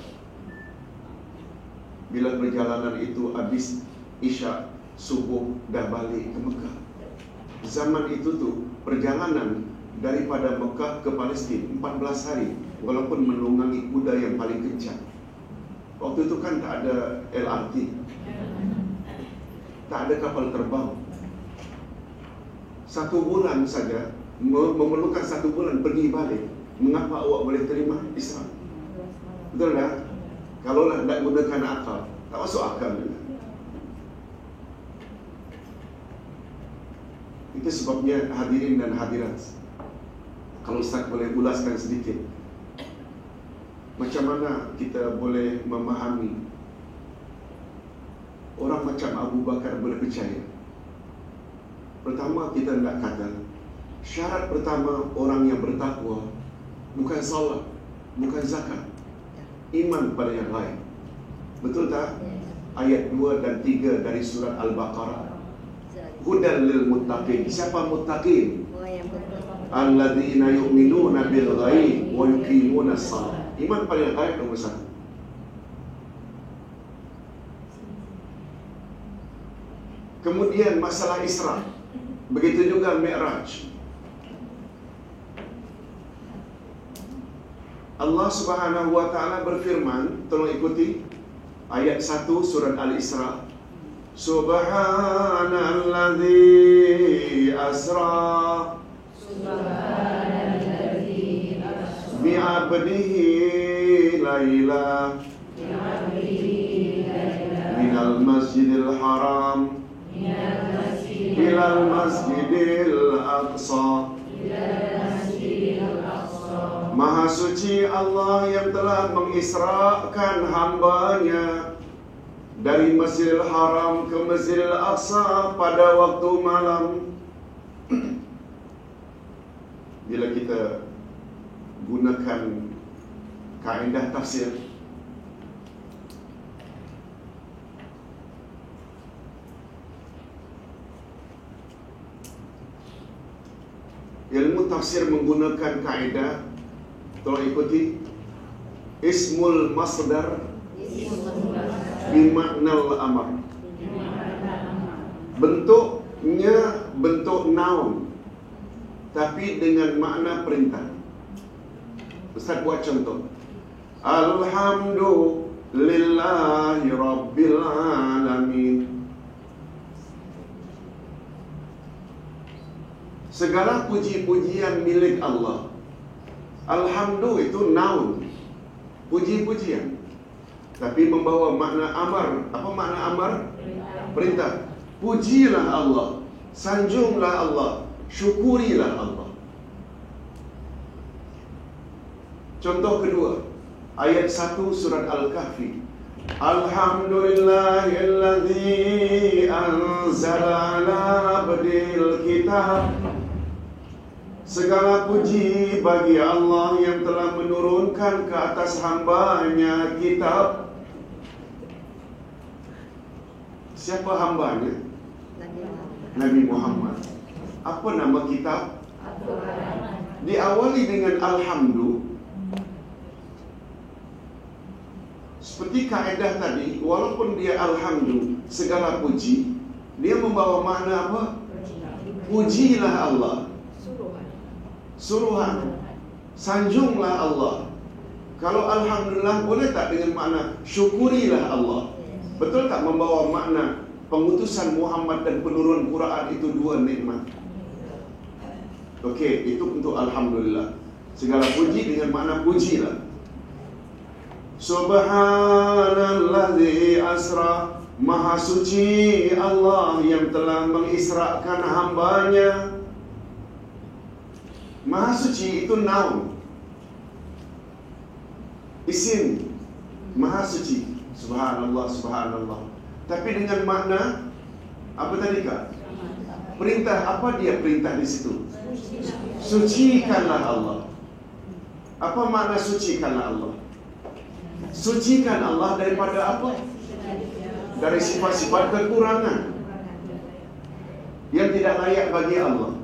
Bila perjalanan itu habis Isyak, subuh dah balik ke Mekah. Zaman itu tu perjalanan daripada Mekah ke Palestin 14 hari, walaupun menunggangi kuda yang paling kencang. Waktu itu kan tak ada LRT, tak ada kapal terbang. 1 bulan saja, memerlukan 1 bulan pergi balik. Mengapa awak boleh terima Isra? Betul tak? Kalau nak gunakan akal, tak masuk akal juga. Itu sebabnya hadirin dan hadirat, kalau Ustaz boleh ulaskan sedikit, macam mana kita boleh memahami orang macam Abu Bakar boleh percaya. Pertama, kita nak kata syarat pertama orang yang bertakwa bukan salat, bukan zakat, iman pada yang lain. Betul tak? Ayat 2 dan 3 dari surat Al-Baqarah. Hudan lil muttaqin. Siapa muttaqin? Alladzina yu'minuna bil ghaib wa yuqimuna shalah. Iman pada yang lain nombor 1. Kemudian masalah Isra, begitu juga Mi'raj. Allah Subhanahu wa taala berfirman, tolong ikuti ayat 1 surat Al-Isra. Subhanalladzi asra bi'abdihi laila minal masjidil haram ilal masjidil aqsa. Maha suci Allah yang telah mengisrakan hambanya dari Masjidil Haram ke Masjidil Aqsa pada waktu malam. Bila kita gunakan kaedah tafsir, ilmu tafsir menggunakan kaedah, tolong ikuti, ismul masdar bimaknal amar. Bentuknya bentuk noun, tapi dengan makna perintah. Ustaz buat contoh. Alhamdulillahi Rabbil Alamin. Segala puji-pujian milik Allah. Alhamdulillah itu noun, puji-pujian, tapi membawa makna amar. Apa makna amar? Perintah. Pujilah Allah, sanjunglah Allah, syukurilah Allah. Contoh kedua, ayat 1 surat Al-Kahfi. Alhamdulillahilladzi anzala ala abdil kitab. Segala puji bagi Allah yang telah menurunkan ke atas hambanya kitab. Siapa hambanya? Nabi Muhammad. Apa nama kitab? Diawali dengan Alhamdulillah. Seperti kaedah tadi, walaupun dia Alhamdulillah, segala puji, dia membawa makna apa? Pujilah Allah, suruhan, sanjunglah Allah. Kalau Alhamdulillah, boleh tak dengan makna syukurilah Allah? Betul tak membawa makna pengutusan Muhammad dan penurun Quran itu 2 nikmat? Okey, itu untuk Alhamdulillah. Segala puji dengan makna pujilah. Subhanalladzi asra. Maha suci Allah yang telah mengisrakan hambanya. Maha suci itu noun, isim, maha suci. Subhanallah, subhanallah. Tapi dengan makna apa tadi kak? Perintah. Apa dia perintah di situ? Sucikanlah Allah. Apa makna sucikanlah Allah? Sucikan Allah daripada apa? Dari sifat-sifat kekurangan yang tidak layak bagi Allah.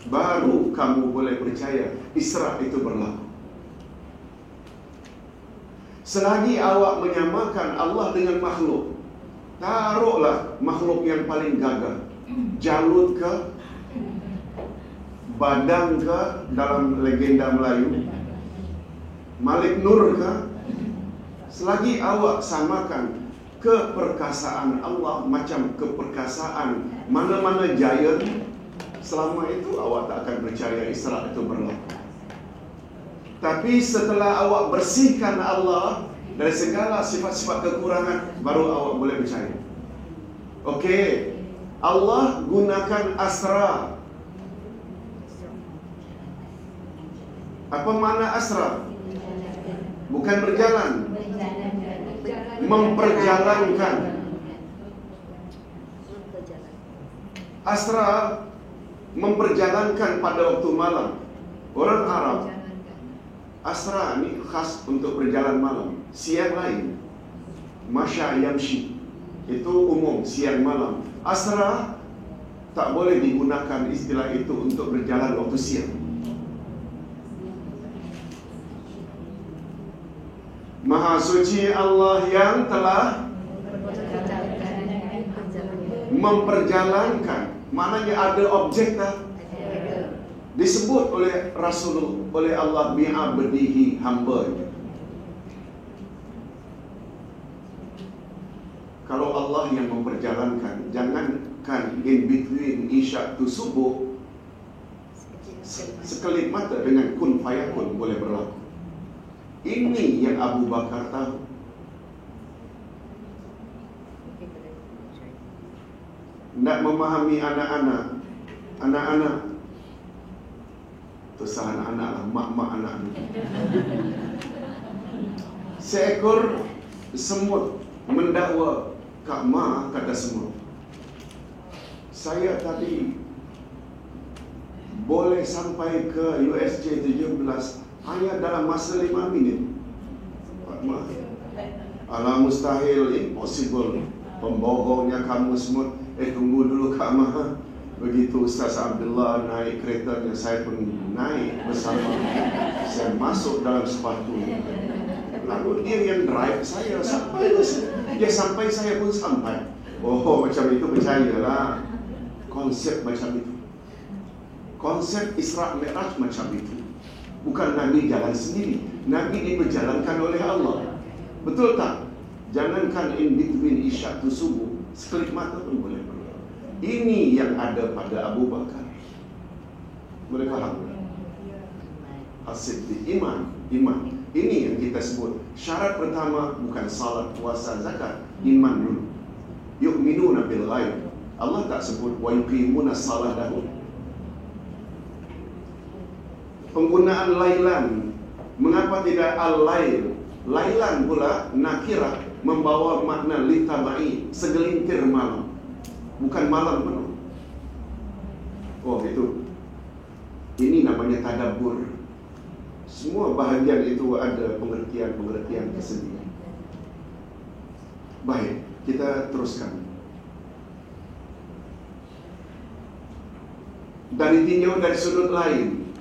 Baru kamu boleh percaya Isra itu berlaku. Selagi awak menyamakan Allah dengan makhluk, taruhlah makhluk yang paling gagah, Jalut ke, Badang ke dalam legenda Melayu, Malik Nur ke. Selagi awak samakan keperkasaan Allah macam keperkasaan mana-mana giant, selama itu awak tak akan percaya Isra itu berlaku. Tapi setelah awak bersihkan Allah dari segala sifat-sifat kekurangan, baru awak boleh percaya. Okey, Allah gunakan asra. Apa makna asra? Bukan berjalan, memperjalankan. Asra memperjalankan pada waktu malam. Orang Arab, asra ni khas untuk berjalan malam. Siang lain, masya yamshi, itu umum siang malam. Asra tak boleh digunakan istilah itu untuk berjalan waktu siang. Maha suci Allah yang telah memperjalankan. Maknanya ada objek tak? Disebut oleh Rasulullah, oleh Allah, bi'abdihi, hamba. Kalau Allah yang memperjalankan, jangankan in between isyak tu subuh, sekelip mata dengan kun fayakun boleh berlaku. Ini yang Abu Bakar tahu. Nak memahami anak-anak. Anak-anak tu salah anak-anak lah, mak-mak anak ni. Seekor semut mendakwa Kak Ma, kata semut, saya tadi boleh sampai ke USJ 17 hanya dalam masa 5 minit. Kak Ma, alah mustahil, impossible. Pembogongnya kamu semut. Tunggu dulu Kak Ma. Begitu Ustaz Abdullah naik keretanya, saya pun naik bersama. Saya masuk dalam sepatunya. Lalu dia yang drive saya sampai. Dia sampai, saya pun sampai. Oh, macam itu percayalah. Konsep macam itu. Konsep Isra Mi'raj macam itu. Bukan Nabi jalan sendiri. Nabi diperjalankan oleh Allah. Betul tak? Jangankan in between isyak tu subuh, sekelip mata pun boleh berlaku. Ini yang ada pada Abu Bakar. Boleh faham? As-Siddiq, iman. Ini yang kita sebut. Syarat pertama bukan salat, puasa, zakat. Iman dulu. Yu'minuna bil ghaib. Allah tak sebut wa yuqimuna salah dahulu. Penggunaan lailan. Mengapa tidak al-lail? Lailan pula nakirah, membawa makna litabai, segelintir malam. Bukan malam penuh. Oh, itu. Ini namanya tadabbur. Semua bahagian itu ada pengertian-pengertian tersendiri. Baik, kita teruskan. Dari tinjau dari sudut lain,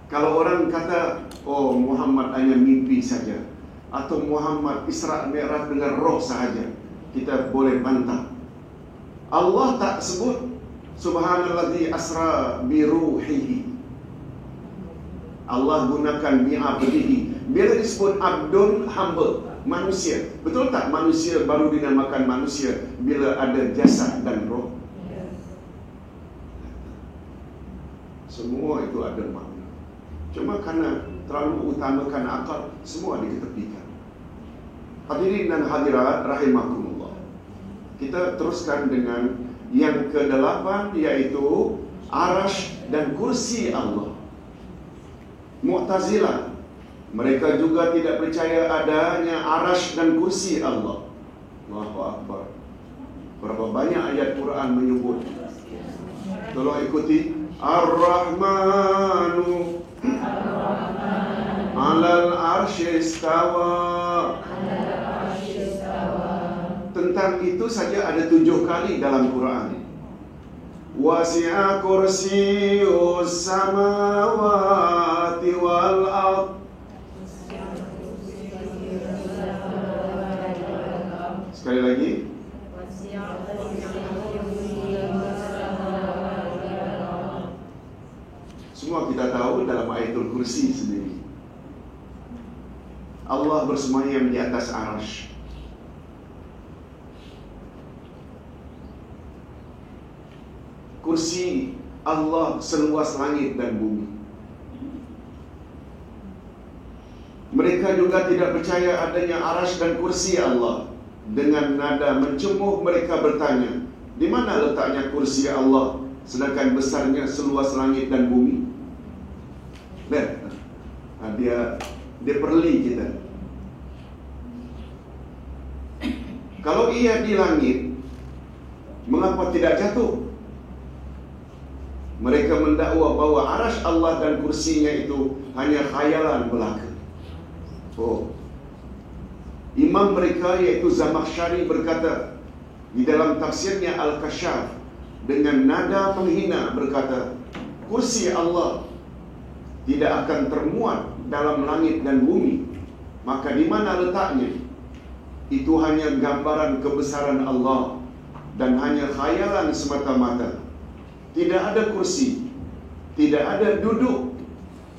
kalau orang kata, oh Muhammad hanya mimpi saja, atau Muhammad Isra Mi'raj dengan roh sahaja, kita boleh bantah. Allah tak sebut subhanalladzi asra bi ruhihi. Allah gunakan bi'abdihi. Bila disebut abdun, hamba, manusia. Betul tak manusia baru dinamakan manusia bila ada jasad dan roh? Semua itu ada makna. Cuma kerana terlalu utamakan akal, semua diketepikan. Hadirin dan hadirat rahimakumullah. Kita teruskan dengan yang ke-8, iaitu arash dan kursi Allah. Mu'tazilah, mereka juga tidak percaya adanya arash dan kursi Allah. Allahu Akbar. Berapa banyak ayat Quran menyebut. Tolong ikuti. Ar-Rahmanu Alal arsy istawa. Tentang itu saja ada 7 kali dalam Quran. Wasi'a kursiyyus samawati wal ard. Sekali lagi. Semua kita tahu dalam ayatul kursi sendiri. Allah bersemayam di atas arsy. kursi Allah seluas langit dan bumi. Mereka juga tidak percaya adanya arasy dan kursi Allah. Dengan nada mencemuh mereka bertanya, di mana letaknya kursi Allah sedangkan besarnya seluas langit dan bumi? Dia perli kita. Kalau ia di langit, mengapa tidak jatuh? Mereka mendakwa bahawa arasy Allah dan kursinya itu hanya khayalan belaka. Imam mereka iaitu Zamakhsyari berkata di dalam tafsirnya Al-Kasyaf dengan nada menghina berkata, kursi Allah tidak akan termuat dalam langit dan bumi, maka di mana letaknya? Itu hanya gambaran kebesaran Allah dan hanya khayalan semata-mata. Tidak ada kursi, tidak ada duduk,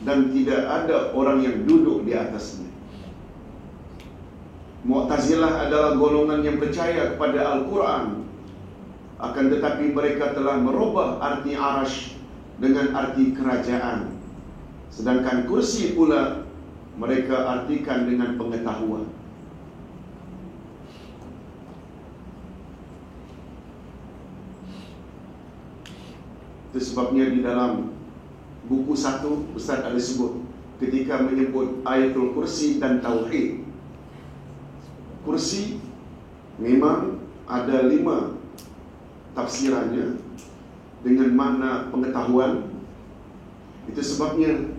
dan tidak ada orang yang duduk di atasnya. Mu'tazilah adalah golongan yang percaya kepada Al-Quran, akan tetapi mereka telah merubah arti arasy dengan arti kerajaan. Sedangkan kursi pula mereka artikan dengan pengetahuan. Itu sebabnya di dalam buku 1 Ustaz ada sebut ketika menyebut Ayatul Kursi dan Tauhid. Kursi memang ada 5 tafsirannya dengan makna pengetahuan. Itu sebabnya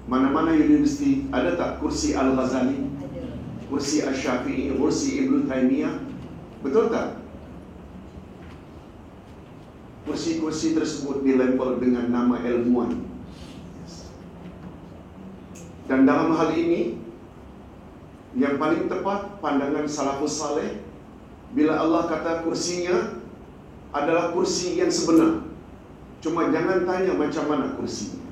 mana-mana universiti ada tak kursi Al-Ghazali, kursi Al-Syafi'i, kursi Ibnu Taimiyah? Betul tak? Kursi-kursi tersebut dilabel dengan nama ilmuwan. Dan dalam hal ini yang paling tepat pandangan salafus saleh bila Allah kata kursinya adalah kursi yang sebenar. Cuma jangan tanya macam mana kursinya.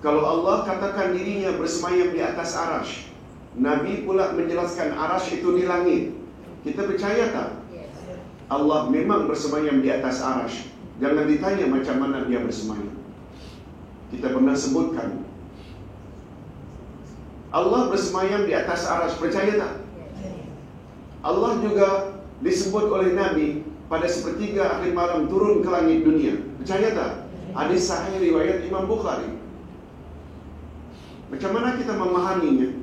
Kalau Allah katakan dirinya bersemayam di atas arasy, Nabi pula menjelaskan arasy itu di langit. Kita percaya tak? Allah memang bersemayam di atas arasy. Jangan ditanya macam mana dia bersemayam. Kita pernah sebutkan Allah bersemayam di atas arasy, percaya tak? Allah juga disebut oleh Nabi pada sepertiga akhir malam turun ke langit dunia, percaya tak? Hadis sahih riwayat Imam Bukhari. Macam mana kita memahaminya?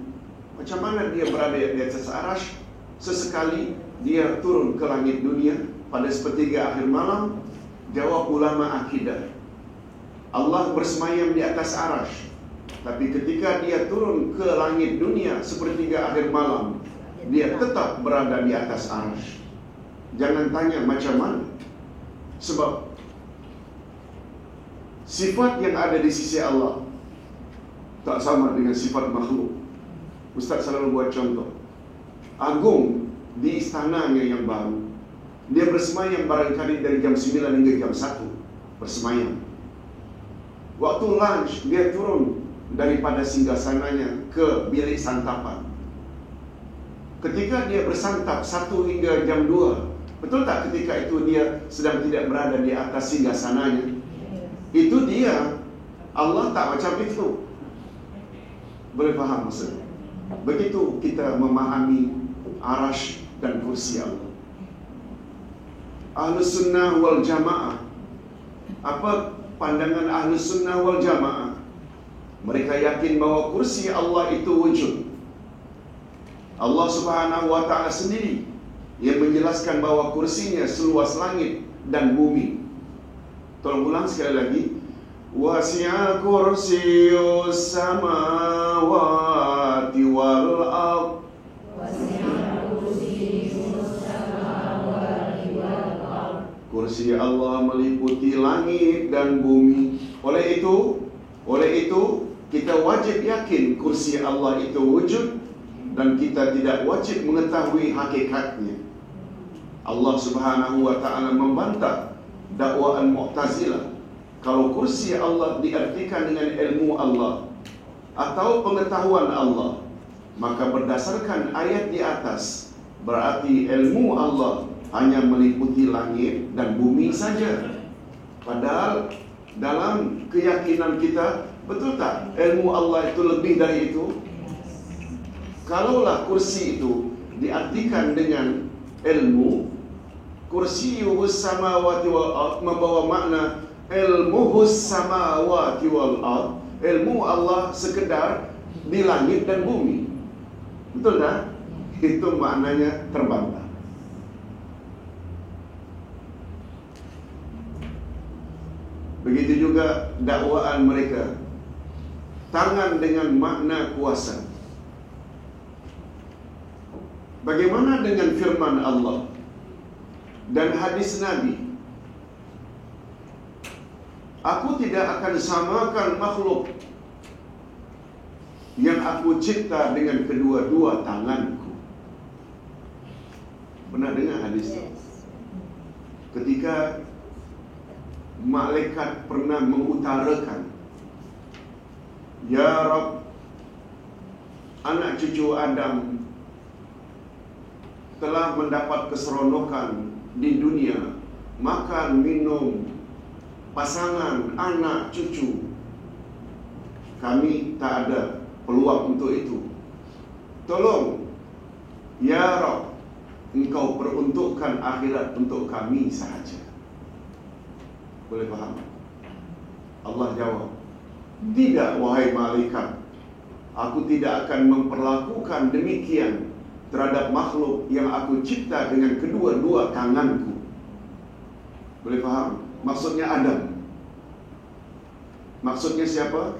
Macam mana dia berada di atas arasy? Sesekali dia turun ke langit dunia pada sepertiga akhir malam. Jawab ulama akidah, Allah bersemayam di atas arasy, tapi ketika dia turun ke langit dunia sepertiga akhir malam, dia tetap berada di atas arasy. Jangan tanya macam mana. Sebab sifat yang ada di sisi Allah tak sama dengan sifat makhluk. Ustaz selalu buat contoh. Agung di istananya yang baru, dia bersemayam barangkali dari jam 9 hingga jam 1 bersemayam. Waktu lunch dia turun daripada singgasananya ke bilik santapan. Ketika dia bersantap 1 hingga jam 2, betul tak ketika itu dia sedang tidak berada di atas singgasananya? Itu dia. Allah tak macam itu. Boleh faham maksud? Begitu kita memahami arasy dan kursi Allah. Ahlus Sunnah wal Jamaah, apa pandangan Ahlus Sunnah wal Jamaah? Mereka yakin bahawa kursi Allah itu wujud. Allah Subhanahu wa ta'ala sendiri yang menjelaskan bahawa kursinya seluas langit dan bumi. Tolong ulang sekali lagi. Wasi'a kursiyyus samawati wal ardh. Kursi Allah meliputi langit dan bumi. Oleh itu kita wajib yakin kursi Allah itu wujud, dan kita tidak wajib mengetahui hakikatnya. Allah Subhanahu wa ta'ala membantah dakwaan Mu'tazilah kalau kursi Allah diartikan dengan ilmu Allah atau pengetahuan Allah, maka berdasarkan ayat di atas berarti ilmu Allah hanya meliputi langit dan bumi saja. Padahal dalam keyakinan kita, betul tak ilmu Allah itu lebih dari itu? Kalaulah kursi itu diartikan dengan ilmu, kursiyuhus samawati wal ard membawa makna ilmuhus samawati wal ard, ilmu Allah sekedar di langit dan bumi. Betul tak? Itu maknanya terbantah. Begitu juga dakwaan mereka, tangan dengan makna kuasa. Bagaimana dengan firman Allah dan hadis Nabi? Aku tidak akan samakan makhluk yang aku cipta dengan kedua-dua tanganku. Pernah dengar hadis itu? Ketika malaikat pernah mengutarakan, Ya Rabb, anak cucu Adam telah mendapat keseronokan di dunia, makan, minum, pasangan, anak, cucu. Kami tak ada peluang untuk itu. Tolong, Ya Rabb, Engkau peruntukkan akhirat untuk kami sahaja. Boleh faham? Allah jawab, tidak wahai malaikat, aku tidak akan memperlakukan demikian terhadap makhluk yang aku cipta dengan kedua-dua tanganku. Boleh faham? Maksudnya Adam. Maksudnya siapa?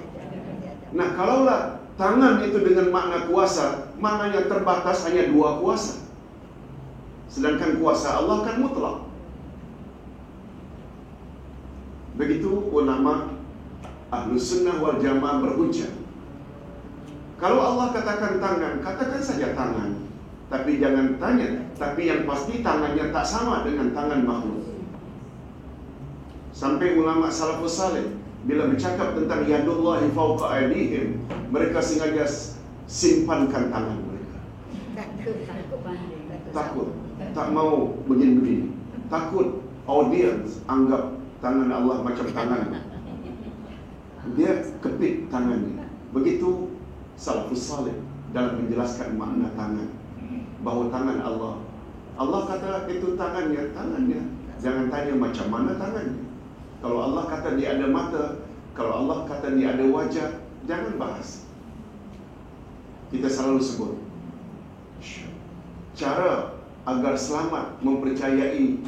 Nah, kalaulah tangan itu dengan makna kuasa, maknanya terbatas hanya dua kuasa. Sedangkan kuasa Allah kan mutlak. Begitu ulama Ahlus Sunnah wal Jamaah berhujjah. Kalau Allah katakan tangan, katakan saja tangan. Tapi jangan tanya, tapi yang pasti tangannya tak sama dengan tangan makhluk. Sampai ulama salafus saleh bila bercakap tentang yadullahi fawqa aydihim, mereka sengaja simpankan tangan mereka. Takut, tak mau begini-begini. Takut audiens anggap tangan Allah macam tangan. Dia kepit tangannya. Begitu salafus saleh dalam menjelaskan makna tangan, bahawa tangan Allah, Allah kata itu tangannya. Jangan tanya macam mana tangannya. Kalau Allah kata dia ada mata, kalau Allah kata dia ada wajah, jangan bahas. Kita selalu sebut cara agar selamat mempercayai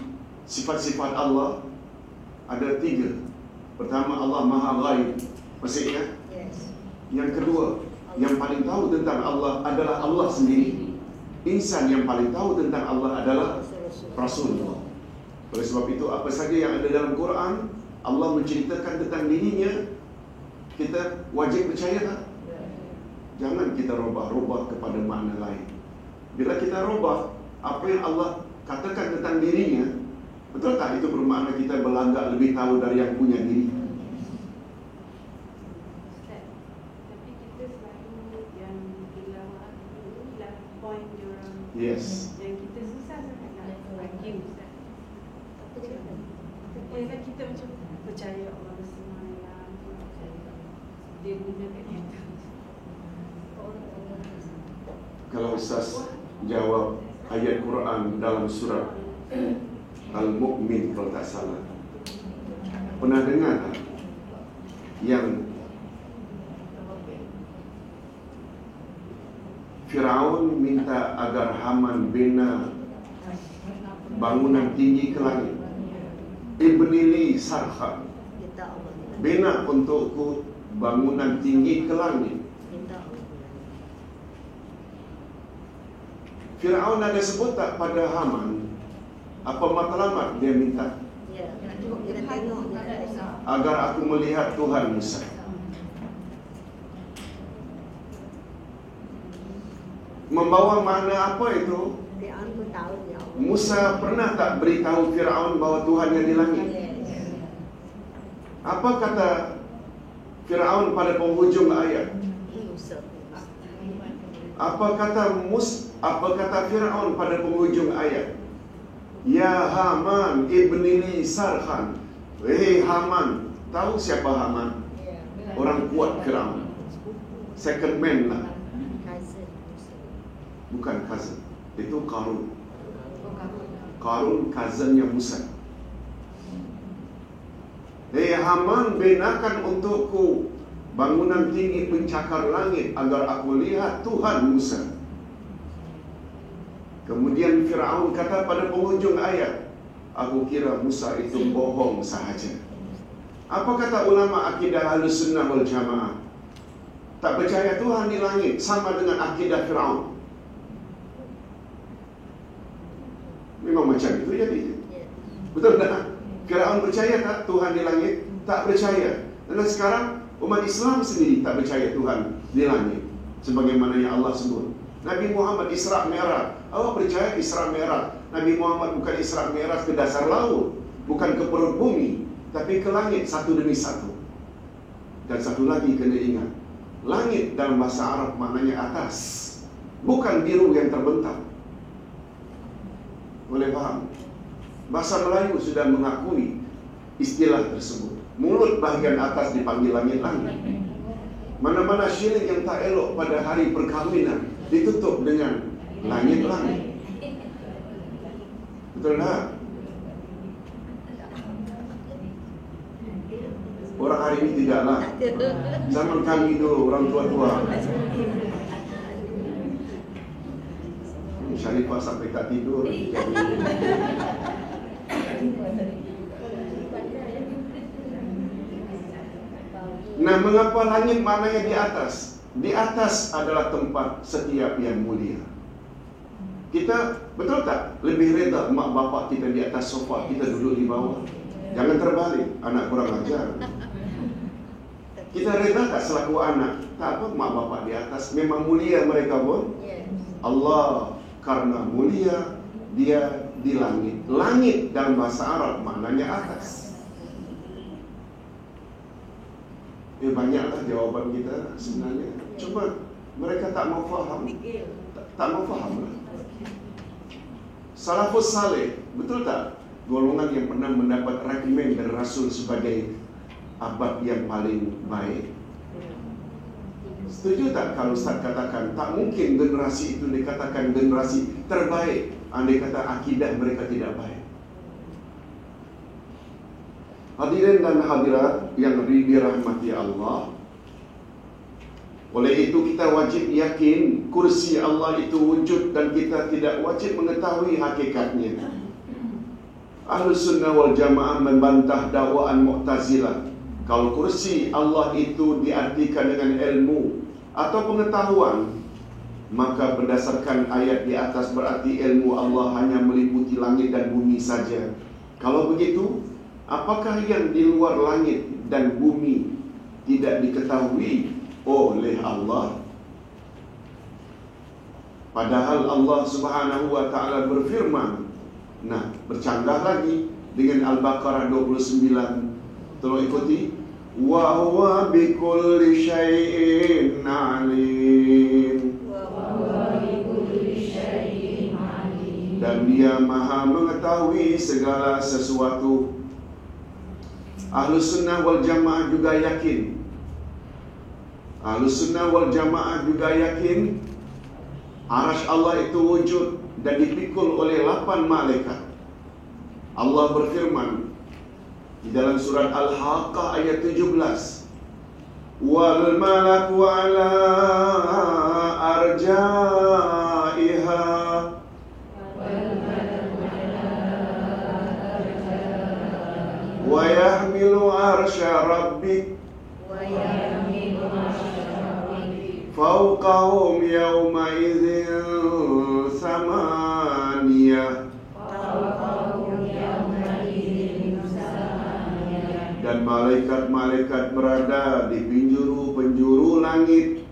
sifat-sifat Allah ada tiga. Pertama, Allah Maha Ghaib. Masih ingat? Yang kedua, yang paling tahu tentang Allah adalah Allah sendiri. Insan yang paling tahu tentang Allah adalah Rasulullah. Oleh sebab itu, apa saja yang ada dalam Quran, Allah menceritakan tentang dirinya, kita wajib percaya tak? Jangan kita robah-robah kepada makna lain. Bila kita robah apa yang Allah katakan tentang dirinya, betul tak itu bermakna kita berlagak lebih tahu dari yang punya diri? Yes. Yang kita susah sangat nak argue, Ustaz. Kan kita macam percaya Allah bersemayam, dia gunakan kita. Kalau Ustaz jawab ayat Quran dalam surah Al-Mu'min kalau tak salah, pernah dengar tak yang Firaun minta agar Haman bina bangunan tinggi ke langit. Ibnili sarha, bina untukku bangunan tinggi ke langit. Firaun ada sebut tak pada Haman apa matlamat dia minta? Agar aku melihat Tuhan Musa. Membawa makna apa itu? Musa pernah tak beritahu Firaun bahawa Tuhannya di langit? Apa kata Firaun pada penghujung ayat? Apa kata Firaun pada penghujung ayat? Ya Haman ibni li sarhan. Hei Haman, tahu siapa Haman? Orang kuat Firaun. Second man lah. Bukan cousin. Itu Qarun. Qarun cousinnya Musa. Hei Haman, binakan untukku bangunan tinggi pencakar langit agar aku lihat Tuhan Musa. Kemudian Firaun kata pada penghujung ayat, aku kira Musa itu bohong sahaja. Apa kata ulama akidah Ahlussunnah wal Jamaah? Tak percaya Tuhan di langit sama dengan akidah Firaun. Memang macam itu jadi. Betul tak? Firaun percaya tak Tuhan di langit? Tak percaya. Dan sekarang umat Islam sendiri tak percaya Tuhan di langit, sebagaimana yang Allah sebut. Nabi Muhammad Isra Mi'raj. Awak percaya Isra Mi'raj? Nabi Muhammad bukan Isra Mi'raj ke dasar laut, bukan ke perut bumi, tapi ke langit satu demi satu. Dan satu lagi kena ingat, langit dalam bahasa Arab maknanya atas, bukan biru yang terbentang. Boleh faham? Bahasa Melayu sudah mengakui istilah tersebut. Mulut bahagian atas dipanggil langit-langit. Mana-mana syirik yang tak elok pada hari perkahwinan ditutup dengan langit-langit. Betul tak? Orang hari ini tidaklah. Zaman kami dulu, orang tua-tua. Syarifah sampai tak tidur. Nah, mengapa langit maknanya di atas? Di atas adalah tempat setiap yang mulia. Kita, betul tak? Lebih reda mak bapak kita di atas sofa, kita duduk di bawah. Jangan terbalik, anak kurang ajar. Kita reda tak selaku anak? Tak apa, mak bapak di atas. Memang mulia mereka pun. Allah karena mulia, dia di langit. Langit dalam bahasa Arab maknanya atas. Banyaklah jawaban kita sebenarnya. Cuma mereka tak mau faham. Tak mau faham lah. Salafus saleh, betul tak? Golongan yang pernah mendapat rekomen dari Rasul sebagai abad yang paling baik. Setuju tak kalau Ustaz katakan tak mungkin generasi itu dikatakan generasi terbaik andai kata akidah mereka tidak baik? Hadirin dan hadirat yang dirahmati Allah, oleh itu kita wajib yakin kursi Allah itu wujud dan kita tidak wajib mengetahui hakikatnya. Ahlussunnah wal Jamaah membantah dakwaan Mu'tazilah. Kalau kursi Allah itu diartikan dengan ilmu atau pengetahuan, maka berdasarkan ayat di atas berarti ilmu Allah hanya meliputi langit dan bumi saja. Kalau begitu, apakah yang di luar langit dan bumi tidak diketahui oleh Allah? Padahal Allah Subhanahu wa ta'ala berfirman. Nah, bercanggah lagi dengan Al-Baqarah 29. Tolong ikuti. Wa huwa bikulli syai'in alim. Dan dia maha mengetahui segala sesuatu. Ahlussunnah wal Jamaah juga yakin. Ahlussunnah wal Jamaah juga yakin arasy Allah itu wujud dan dipikul oleh 8 malaikat. Allah berfirman di dalam surat Al-Haqqah ayat 17, wal malaku ala arjaiha wa yahmilu arsya rabbik fawqahum yawma idzin samaniyah. Dan malaikat-malaikat berada di penjuru-penjuru langit.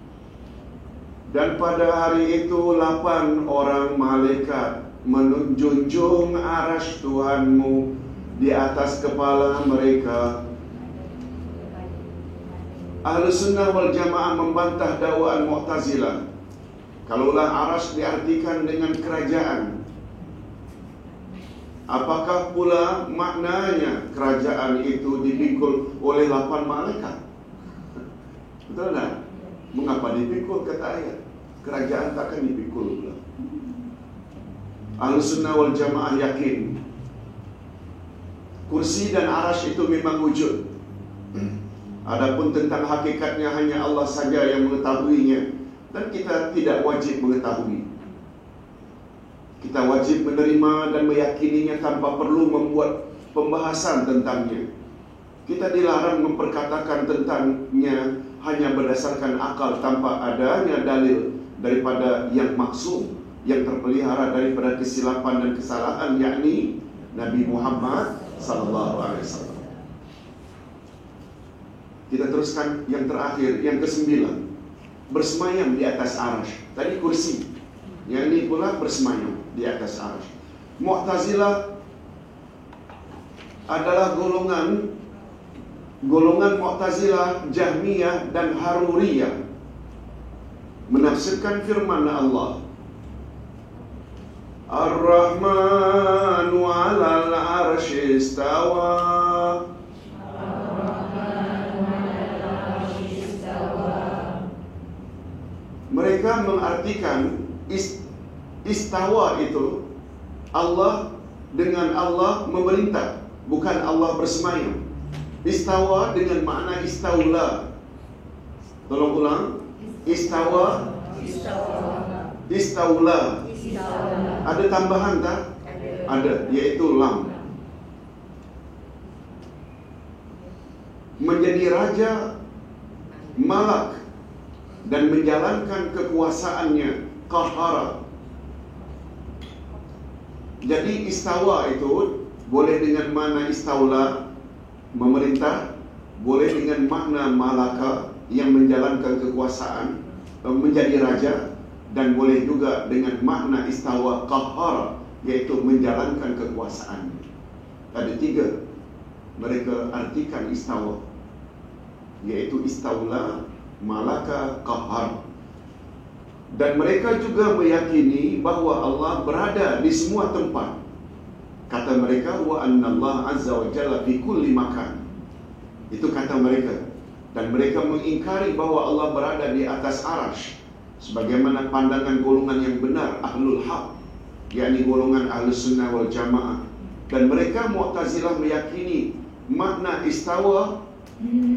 Dan pada hari itu 8 orang malaikat menjunjung arasy Tuhanmu di atas kepala mereka. Ahlussunnah wal Jamaah membantah dakwaan Mu'tazilah. Kalaulah arasy diartikan dengan kerajaan, Apakah pula maknanya kerajaan itu dipikul oleh 8 malaikat? Betul tak? Mengapa dipikul, kata ayat? Kerajaan takkan dipikul pula. Ahlussunnah wal Jamaah yakin kursi dan arasy itu memang wujud. Adapun tentang hakikatnya hanya Allah saja yang mengetahuinya, dan kita tidak wajib mengetahui. Kita wajib menerima dan meyakininya tanpa perlu membuat pembahasan tentangnya. Kita dilarang memperkatakan tentangnya hanya berdasarkan akal tanpa adanya dalil daripada yang maksum, yang terpelihara daripada kesilapan dan kesalahan, yakni Nabi Muhammad sallallahu alaihi wasallam. Kita teruskan yang terakhir, yang ke-9. Bersemayam di atas arasy. Tadi kursi, yang ini pula bersemayam di atas arasy. Mu'tazilah adalah golongan Mu'tazilah, Jahmiyah dan Haruriyah menafsirkan firman Allah, Ar-Rahmanu 'alal 'arsy istawa. Mereka mengartikan istawa itu Allah, dengan Allah memerintah, bukan Allah bersemayam. Istawa dengan makna istaula. Tolong ulang. Istawa, istaula. Ada tambahan tak? Ada, yaitu lam. Menjadi raja, malak, dan menjalankan kekuasaannya, qahara. Jadi istawa itu boleh dengan makna istaula, memerintah, boleh dengan makna malaka, yang menjalankan kekuasaan, menjadi raja, dan boleh juga dengan makna istawa qahara, yaitu menjalankan kekuasaan. Ada 3 mereka artikan istawa, yaitu istaula, malaka, qahar. Dan mereka juga meyakini bahawa Allah berada di semua tempat. Kata mereka, wa annallaha azza wa jalla fi kulli makan. Itu kata mereka. Dan mereka mengingkari bahawa Allah berada di atas arasy, sebagaimana pandangan golongan yang benar, ahlul haq, yakni golongan ahlus sunnah wal jamaah. Dan mereka Mu'tazilah meyakini makna istawa,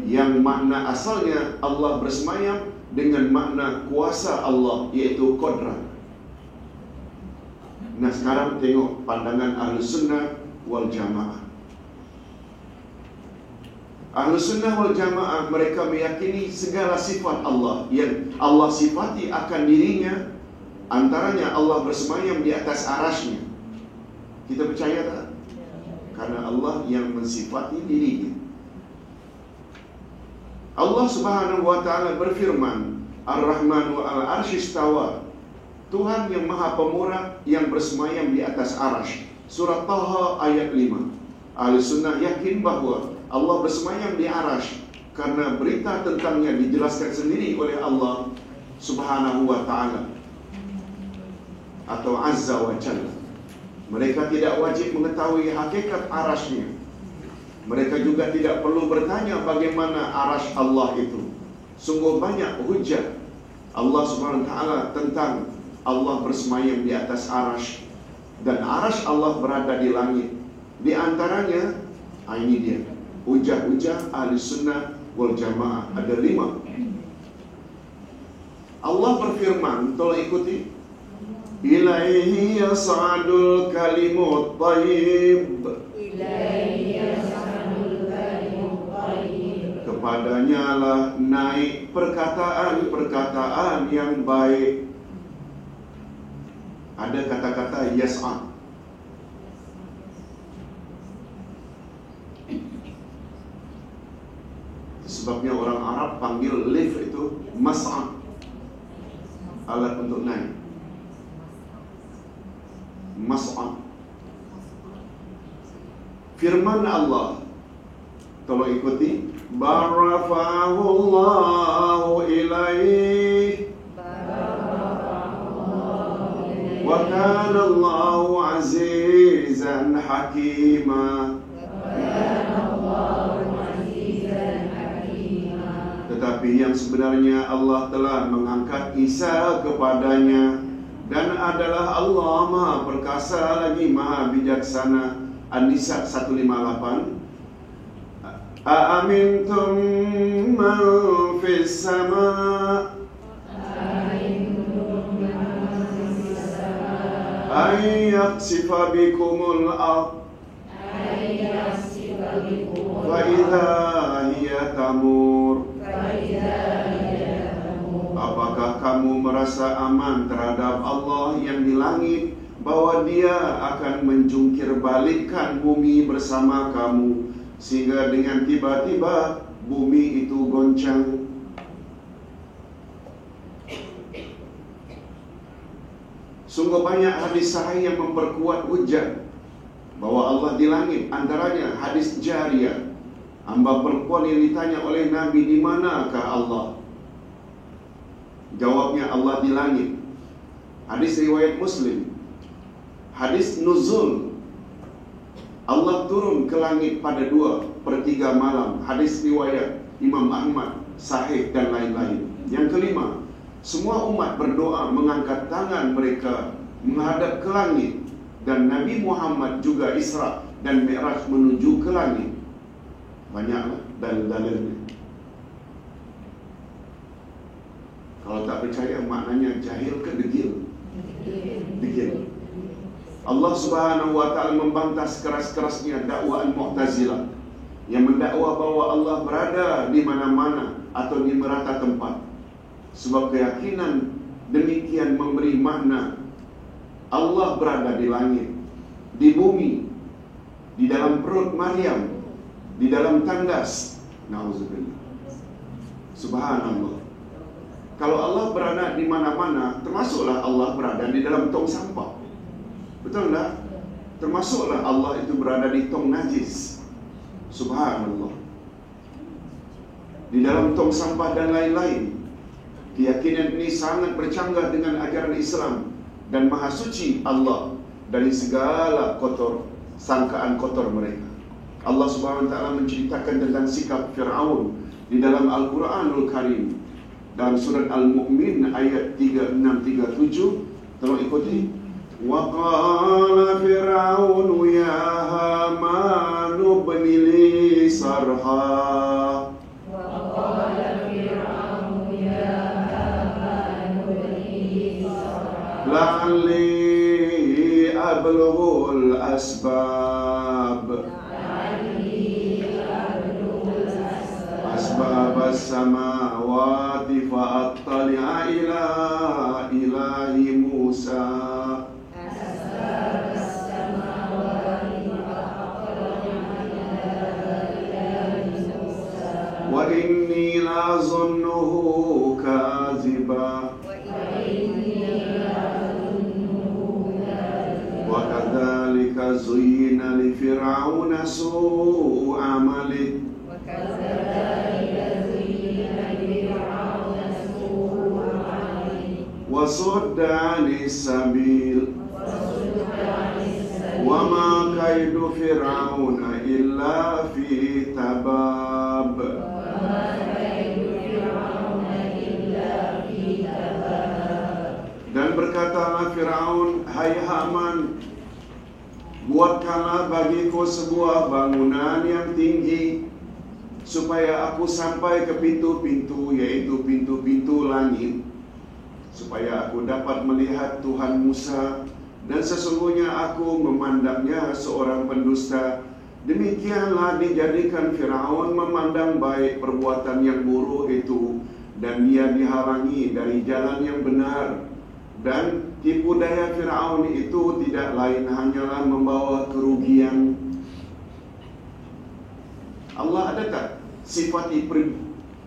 yang makna asalnya Allah bersemayam, dengan makna kuasa Allah, iaitu qudrat. Nah, sekarang tengok pandangan Ahlus Sunnah wal Jamaah. Ahlus Sunnah wal Jamaah, mereka meyakini segala sifat Allah yang Allah sifati akan dirinya, antaranya Allah bersemayam di atas arasy-Nya. Kita percaya tak? Karena Allah yang mensifati dirinya. Allah Subhanahu wa ta'ala berfirman, Ar-Rahmanu 'alal 'arsy istawa. Tuhan yang Maha Pemurah yang bersemayam di atas arasy. Surah Taha ayat 5. Ahli Sunnah yakin bahawa Allah bersemayam di arasy karena berita tentangnya dijelaskan sendiri oleh Allah Subhanahu wa ta'ala atau Azza wa Jalla. Mereka tidak wajib mengetahui hakikat arasy-Nya. Mereka juga tidak perlu bertanya bagaimana arasy Allah itu. Sungguh banyak hujah Allah Subhanahu wa ta'ala tentang Allah bersemayam di atas arasy, dan arasy Allah berada di langit. Di antaranya, ini dia hujah-hujah ahli sunnah wal jamaah. Ada 5. Allah berfirman, tolong ikuti, ilaihi yas'adul kalimut thayyib. Kepadanya lah naik perkataan-perkataan yang baik. Ada kata-kata yas'ad. Sebabnya orang Arab panggil lift itu mas'ad, alat untuk naik. Mas'ad. Firman Allah, tolong ikuti, barrafa'ahu Allahu ilaih wa kana Allahu azizan azizan hakima. Tetapi yang sebenarnya Allah telah mengangkat Isa kepadanya, dan adalah Allah Maha Perkasa lagi Maha Bijaksana. An-Nisa 158. Aamintum man fis sama' ay yaksifa bikumul ard fa idza hiya tamur. Apakah kamu merasa aman terhadap Allah yang di langit, bahwa Dia akan menjungkir balikkan bumi bersama kamu, sehingga dengan tiba-tiba bumi itu goncang? Sungguh banyak hadis sahih yang memperkuat hujah bahwa Allah di langit. Antaranya hadis Jariyah, hamba perempuan yang ditanya oleh Nabi, di manakah Allah? Jawabnya, Allah di langit. Hadis riwayat Muslim. Hadis nuzul, Allah turun ke langit pada 2/3 malam. Hadis riwayat Imam Ahmad, sahih dan lain-lain. Yang kelima, semua umat berdoa mengangkat tangan mereka menghadap ke langit, dan Nabi Muhammad juga Isra dan Mi'raj menuju ke langit. Banyaklah dalil-dalilnya. Kalau tak percaya, maknanya jahil ke degil? Degil. Allah Subhanahu wa ta'ala membantah keras-kerasnya dakwaan Mu'tazilah yang mendakwa bahwa Allah berada di mana-mana atau di merata tempat. Sebab keyakinan demikian memberi makna Allah berada di langit, di bumi, di dalam perut Maryam, di dalam tandas. Nauzubillah. Subhanallah. Kalau Allah berada di mana-mana, termasuklah Allah berada di dalam tong sampah. Betul tak? Termasuklah Allah itu berada di tong najis. Subhanallah. Di dalam tong sampah dan lain-lain. Keyakinan ini sangat bercanggah dengan ajaran Islam dan maha suci Allah dari segala kotor, sangkaan kotor mereka. Allah Subhanahu wa ta'ala menceritakan tentang sikap Fir'aun di dalam Al-Quranul Karim. Dalam surat Al-Mu'min ayat 36-37, tolong ikuti. Wa qala Fir'aun ya Haman ibni li sarha. Wa qala Fir'aun ya Haman ibni li sarha. La'alli ablughul asbab. Asbab as-samawati fa'attali'a ila ilahi Musa. Asbab as-samawati fa'attali'a ila ilahi Musa. Wa inni la'azunnuhu kaziba. Wa kadzalika zuyyina li fir'auna su'u amalihi. Wasudda anis sabil. Wa ma kaidu fir'auna illa fi tabab. Dan berkatalah Fir'aun, hai Haman, buatkanlah bagiku sebuah bangunan yang tinggi, supaya aku sampai ke pintu-pintu, yaitu pintu-pintu langit, supaya aku dapat melihat Tuhan Musa, dan sesungguhnya aku memandangnya seorang pendusta. Demikianlah dijadikan Fir'aun memandang baik perbuatan yang buruk itu, dan dia dihalangi dari jalan yang benar. Dan tipu daya Fir'aun itu tidak lain hanyalah membawa kerugian. Allah ada tak sifati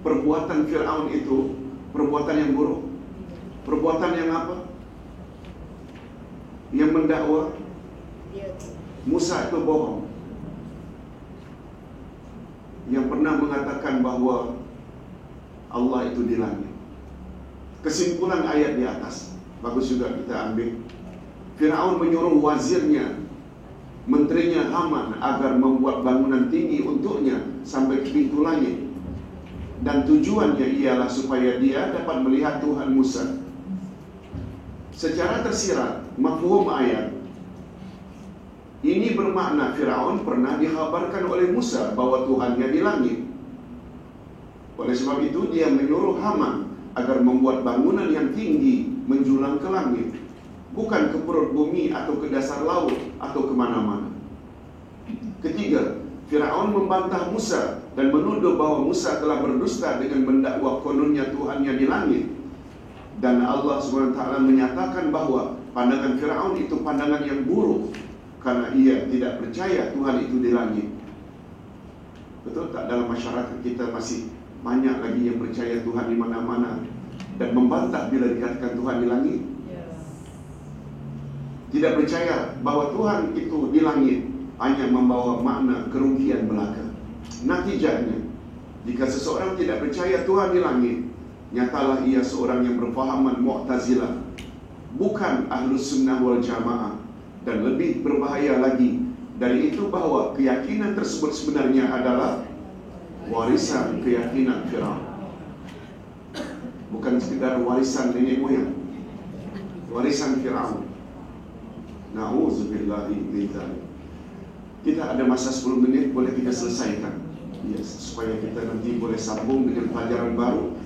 perbuatan Fir'aun itu perbuatan yang buruk? Perbuatan yang apa? Yang mendakwa Musa itu bohong, yang pernah mengatakan bahawa Allah itu di langit. Kesimpulan ayat di atas bagus juga kita ambil. Fir'aun menyuruh wazirnya menterinya Haman agar membuat bangunan tinggi untuknya sampai ke pintu langit. Dan tujuannya ialah supaya dia dapat melihat Tuhan Musa. Secara tersirat, mafhum ayat ini bermakna Firaun pernah dikhabarkan oleh Musa bahwa Tuhannya di langit. Oleh sebab itu dia menyuruh Haman agar membuat bangunan yang tinggi menjulang ke langit, bukan ke perut bumi atau ke dasar laut atau kemana-mana. Ketiga, Firaun membantah Musa dan menuduh bahwa Musa telah berdusta dengan mendakwa kononnya Tuhannya di langit. Dan Allah SWT menyatakan bahwa pandangan Firaun itu pandangan yang buruk, karena ia tidak percaya Tuhan itu di langit. Betul tak dalam masyarakat kita masih banyak lagi yang percaya Tuhan di mana-mana dan membantah bila dikatakan Tuhan di langit? Tidak percaya bahwa Tuhan itu di langit hanya membawa makna kerugian belaka. Natijahnya, jika seseorang tidak percaya Tuhan di langit, nyatalah ia seorang yang berfahaman Mu'tazilah, bukan Ahlus Sunnah wal Jamaah. Dan lebih berbahaya lagi dari itu bahwa keyakinan tersebut sebenarnya adalah warisan keyakinan Firaun, bukan sekedar warisan nenek moyang, warisan Firaun. Na'udzubillahi min dzalik. Kita ada masa 10 menit, boleh kita selesaikan, yes, supaya kita nanti boleh sambung dengan pelajaran baru.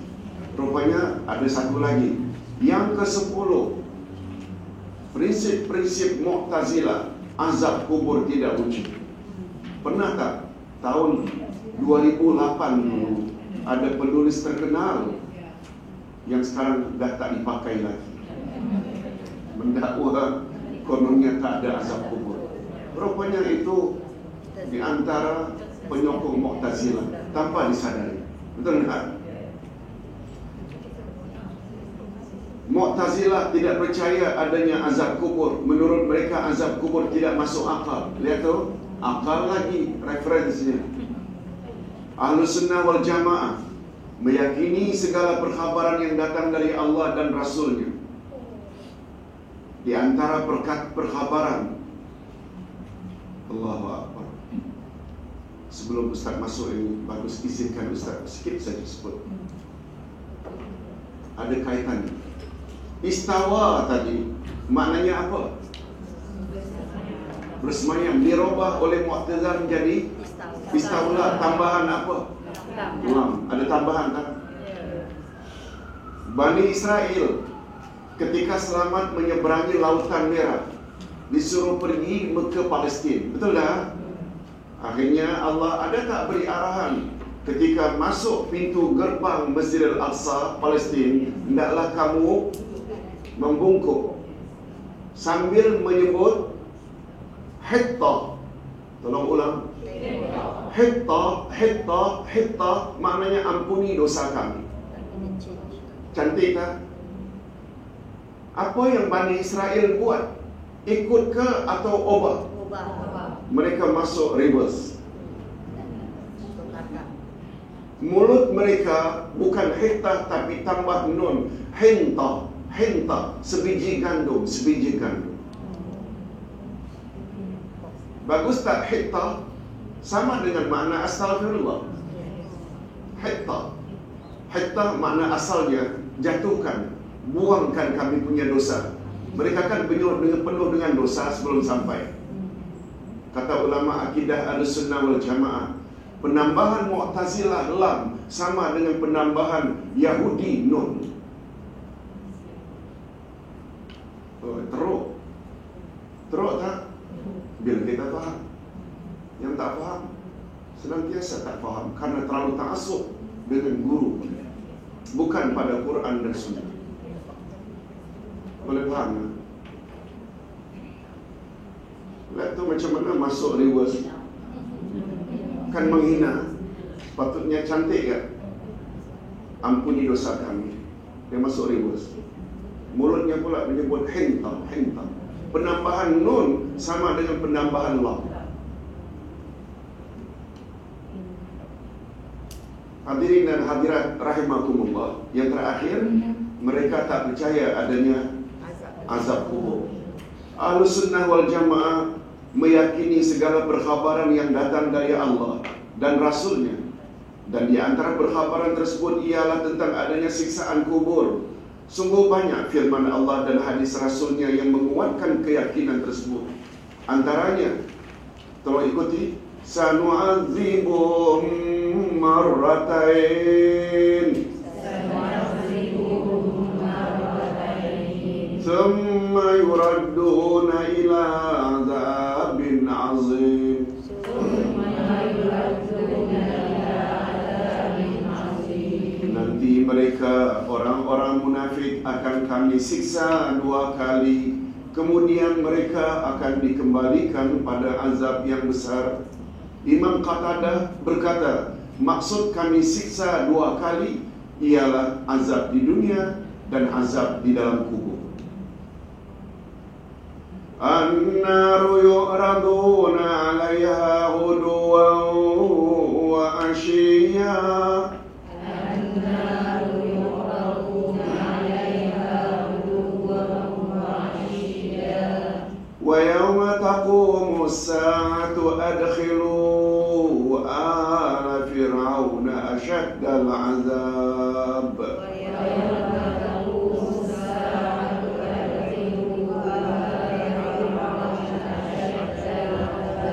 Rupanya ada satu lagi, yang ke-10, prinsip-prinsip Mu'tazilah, azab kubur tidak wujud. Pernah tak tahun 2008 dulu ada penulis terkenal yang sekarang dah tak dipakai lagi, mendakwa kononnya tak ada azab kubur. Rupanya itu di antara penyokong Mu'tazilah tanpa disadari. Betul tak? Mu'tazilah tidak percaya adanya azab kubur. Menurut mereka azab kubur tidak masuk akal. Lihat tu, akal lagi referensinya. Ahlus Sunnah wal Jamaah meyakini segala perkhabaran yang datang dari Allah dan Rasulnya. Di antara perkhabaran, Allahu Akbar. Sebelum Ustaz masuk ini, bagus izinkan Ustaz sikit saja sebut. Ada kaitannya. Istawa tadi maknanya apa? Bersemayam. Dirubah oleh Mu'tazilah menjadi istawla. Tambahan apa? Lam. Ada tambahan tak? Bani Israel ketika selamat menyeberangi Lautan Merah disuruh pergi ke Palestin. Betul tak? Akhirnya Allah ada tak beri arahan ketika masuk pintu gerbang Masjidil Aqsa Palestin, hendaklah kamu membungkuk sambil menyebut hitta. Tolong ulang. Hitta maknanya ampuni dosa kami. Cantik tak? Apa yang Bani Israel buat? Ikut ke atau ubah? Mereka masuk reverse. Mulut mereka bukan hitta tapi tambah nun, hinta. Sebiji gandum. Bagus tak hitta? Sama dengan makna astaghfirullah. Hitta makna asalnya jatuhkan, buangkan kami punya dosa. Mereka kan penuh dengan dosa sebelum sampai. Kata ulama akidah Ahlussunnah wal Jamaah, penambahan Mu'tazilah lam sama dengan penambahan Yahudi nun. Teruk tak? Bila kita faham. Yang tak faham senantiasa tak faham karena terlalu ta'assub dengan guru, bukan pada Quran dan Sunnah. Boleh faham tak? Lihat tu macam mana masuk reverse. Kan menghina. Sepatutnya cantik kan? Ampuni dosa kami. Dia masuk reverse. Mulutnya pula menyebut hinta. Penambahan nun sama dengan penambahan lam. Hadirin dan hadirat rahimakumullah, yang terakhir, mereka tak percaya adanya azab kubur. Ahlus Sunnah wal Jamaah meyakini segala perkhabaran yang datang dari Allah dan Rasul-Nya. Dan di antara perkhabaran tersebut ialah tentang adanya siksaan kubur. Sungguh banyak firman Allah dan hadis Rasul-Nya yang menguatkan keyakinan tersebut. Antaranya, tolong ikuti, sanu'adzibuhum marratain thumma yuradduna ila azabin azim. Nanti mereka, orang-orang munafik, akan kami siksa 2 kali. Kemudian mereka akan dikembalikan pada azab yang besar. Imam Qatadah berkata, maksud kami siksa 2 kali ialah azab di dunia dan azab di dalam kubur. An-naru yu'raduna 'alaiha ghuduwan wa 'ashiyya wa yawma taqumu as-sa'atu adkhilu ala fir'auna ashadda al-'azab.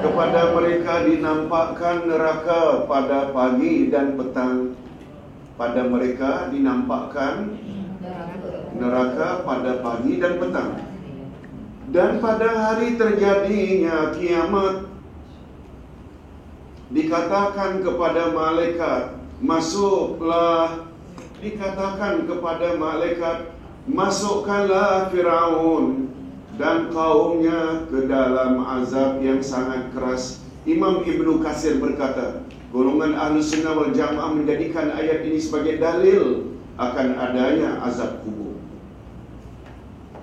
Kepada mereka dinampakkan neraka pada pagi dan petang. Pada mereka dinampakkan neraka pada pagi dan petang. Dan pada hari terjadinya kiamat, dikatakan kepada malaikat, masuklah. Dikatakan kepada malaikat, masukkanlah Firaun dan kaumnya ke dalam azab yang sangat keras. Imam Ibnu Katsir berkata, golongan Ahlus Sunnah wal Jamaah menjadikan ayat ini sebagai dalil akan adanya azab kubur.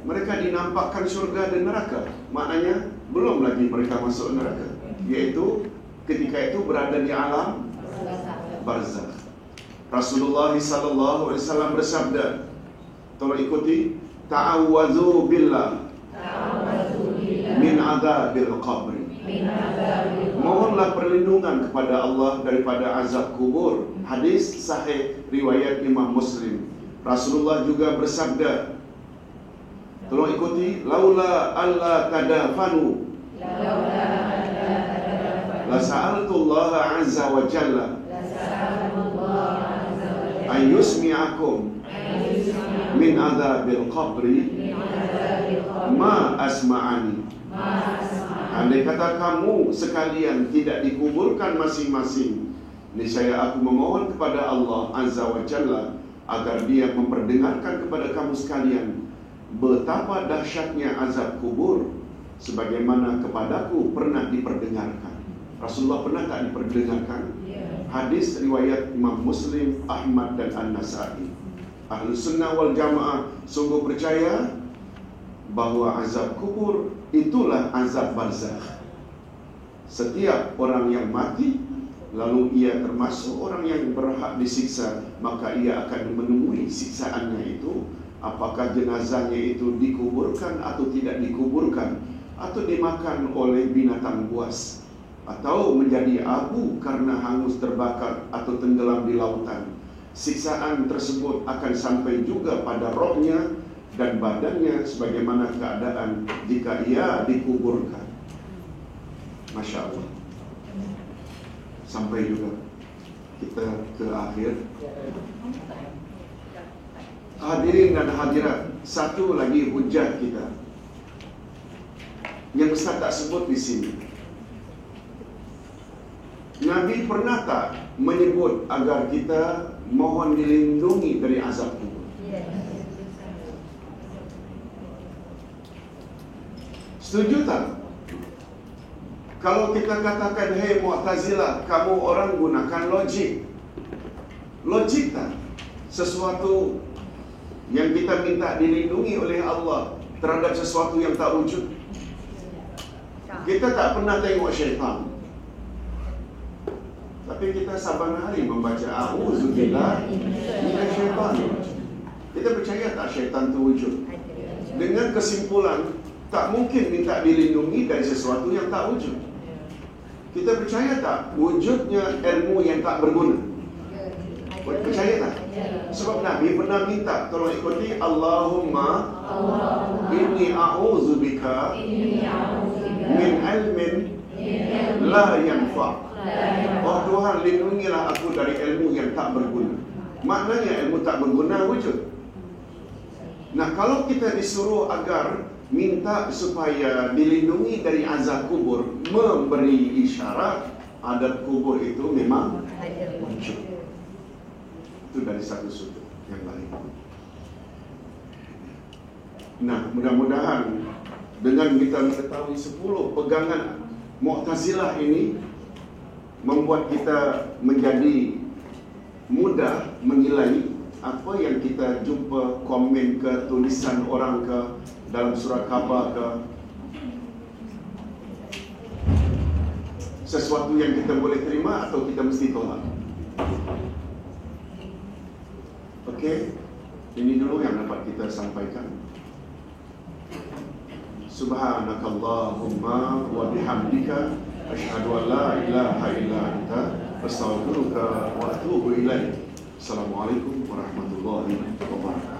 Mereka dinampakkan syurga dan neraka. Maknanya belum lagi mereka masuk neraka, yaitu ketika itu berada di alam barzakh. Rasulullah sallallahu alaihi wasallam bersabda, tolong ikuti, ta'awwadzu billah min adzabil qabr. Mohonlah perlindungan kepada Allah daripada azab kubur. Hadis sahih riwayat Imam Muslim. Rasulullah juga bersabda, tolong ikuti, laula alla tadafanu la sa'altullaha azza wa jalla an yusmi'akum min adzabil qabri ma asma'ani. Andai kata kamu sekalian tidak dikuburkan masing-masing, niscaya aku memohon kepada Allah azza wa jalla agar Dia memperdengarkan kepada kamu sekalian betapa dahsyatnya azab kubur sebagaimana kepadaku pernah diperdengarkan. Rasulullah pernah tak diperdengarkan? Hadis riwayat Imam Muslim, Ahmad dan An-Nasa'i. Ahlus Sunnah wal Jamaah sungguh percaya bahawa azab kubur itulah azab barzakh. Setiap orang yang mati lalu ia termasuk orang yang berhak disiksa, maka ia akan menemui siksaannya itu. Apakah jenazahnya itu dikuburkan atau tidak dikuburkan, atau dimakan oleh binatang buas, atau menjadi abu karena hangus terbakar atau tenggelam di lautan. Siksaan tersebut akan sampai juga pada rohnya dan badannya sebagaimana keadaan jika ia dikuburkan. Masya Allah. Sampai juga kita ke akhir. Hadirin dan hadirat, satu lagi hujah kita yang Ustaz tak sebut di sini. Nabi pernah tak menyebut agar kita mohon dilindungi dari azab kubur? Setuju tak? Kalau kita katakan, hei Mu'tazilah, kamu orang gunakan logik. Logik tak? Sesuatu yang kita minta dilindungi oleh Allah terhadap sesuatu yang tak wujud. Kita tak pernah tengok syaitan, tapi kita saban hari membaca a'udzubillah minasyaitan. Kita percaya tak syaitan itu wujud? Dengan kesimpulan Tak mungkin minta dilindungi dari sesuatu yang tak wujud. Kita percaya tak wujudnya ilmu yang tak berguna? Percaya tak? Sebab Nabi pernah minta, tolong ikuti, Allahumma inni a'udzubika min ilmin la yanfa'. Oh Tuhan, lindungilah aku dari ilmu yang tak berguna. Maknanya ilmu tak berguna wujud. Nah, kalau kita disuruh agar minta supaya dilindungi dari azab kubur, memberi isyarat adab kubur itu memang wujud. Itu dari satu sudut yang lain. Nah, mudah-mudahan dengan kita mengetahui 10 pegangan Mu'tazilah ini membuat kita menjadi mudah menilai apa yang kita jumpa komen ke, tulisan orang ke, dalam surah khabar ke, sesuatu yang kita boleh terima atau kita mesti tolak. Okey, ini dulu yang dapat kita sampaikan. Subhanakallahumma wa bihamdika asyhadu an la ilaha illa anta astaghfiruka wa atubu ilaik. Assalamualaikum warahmatullahi wabarakatuh.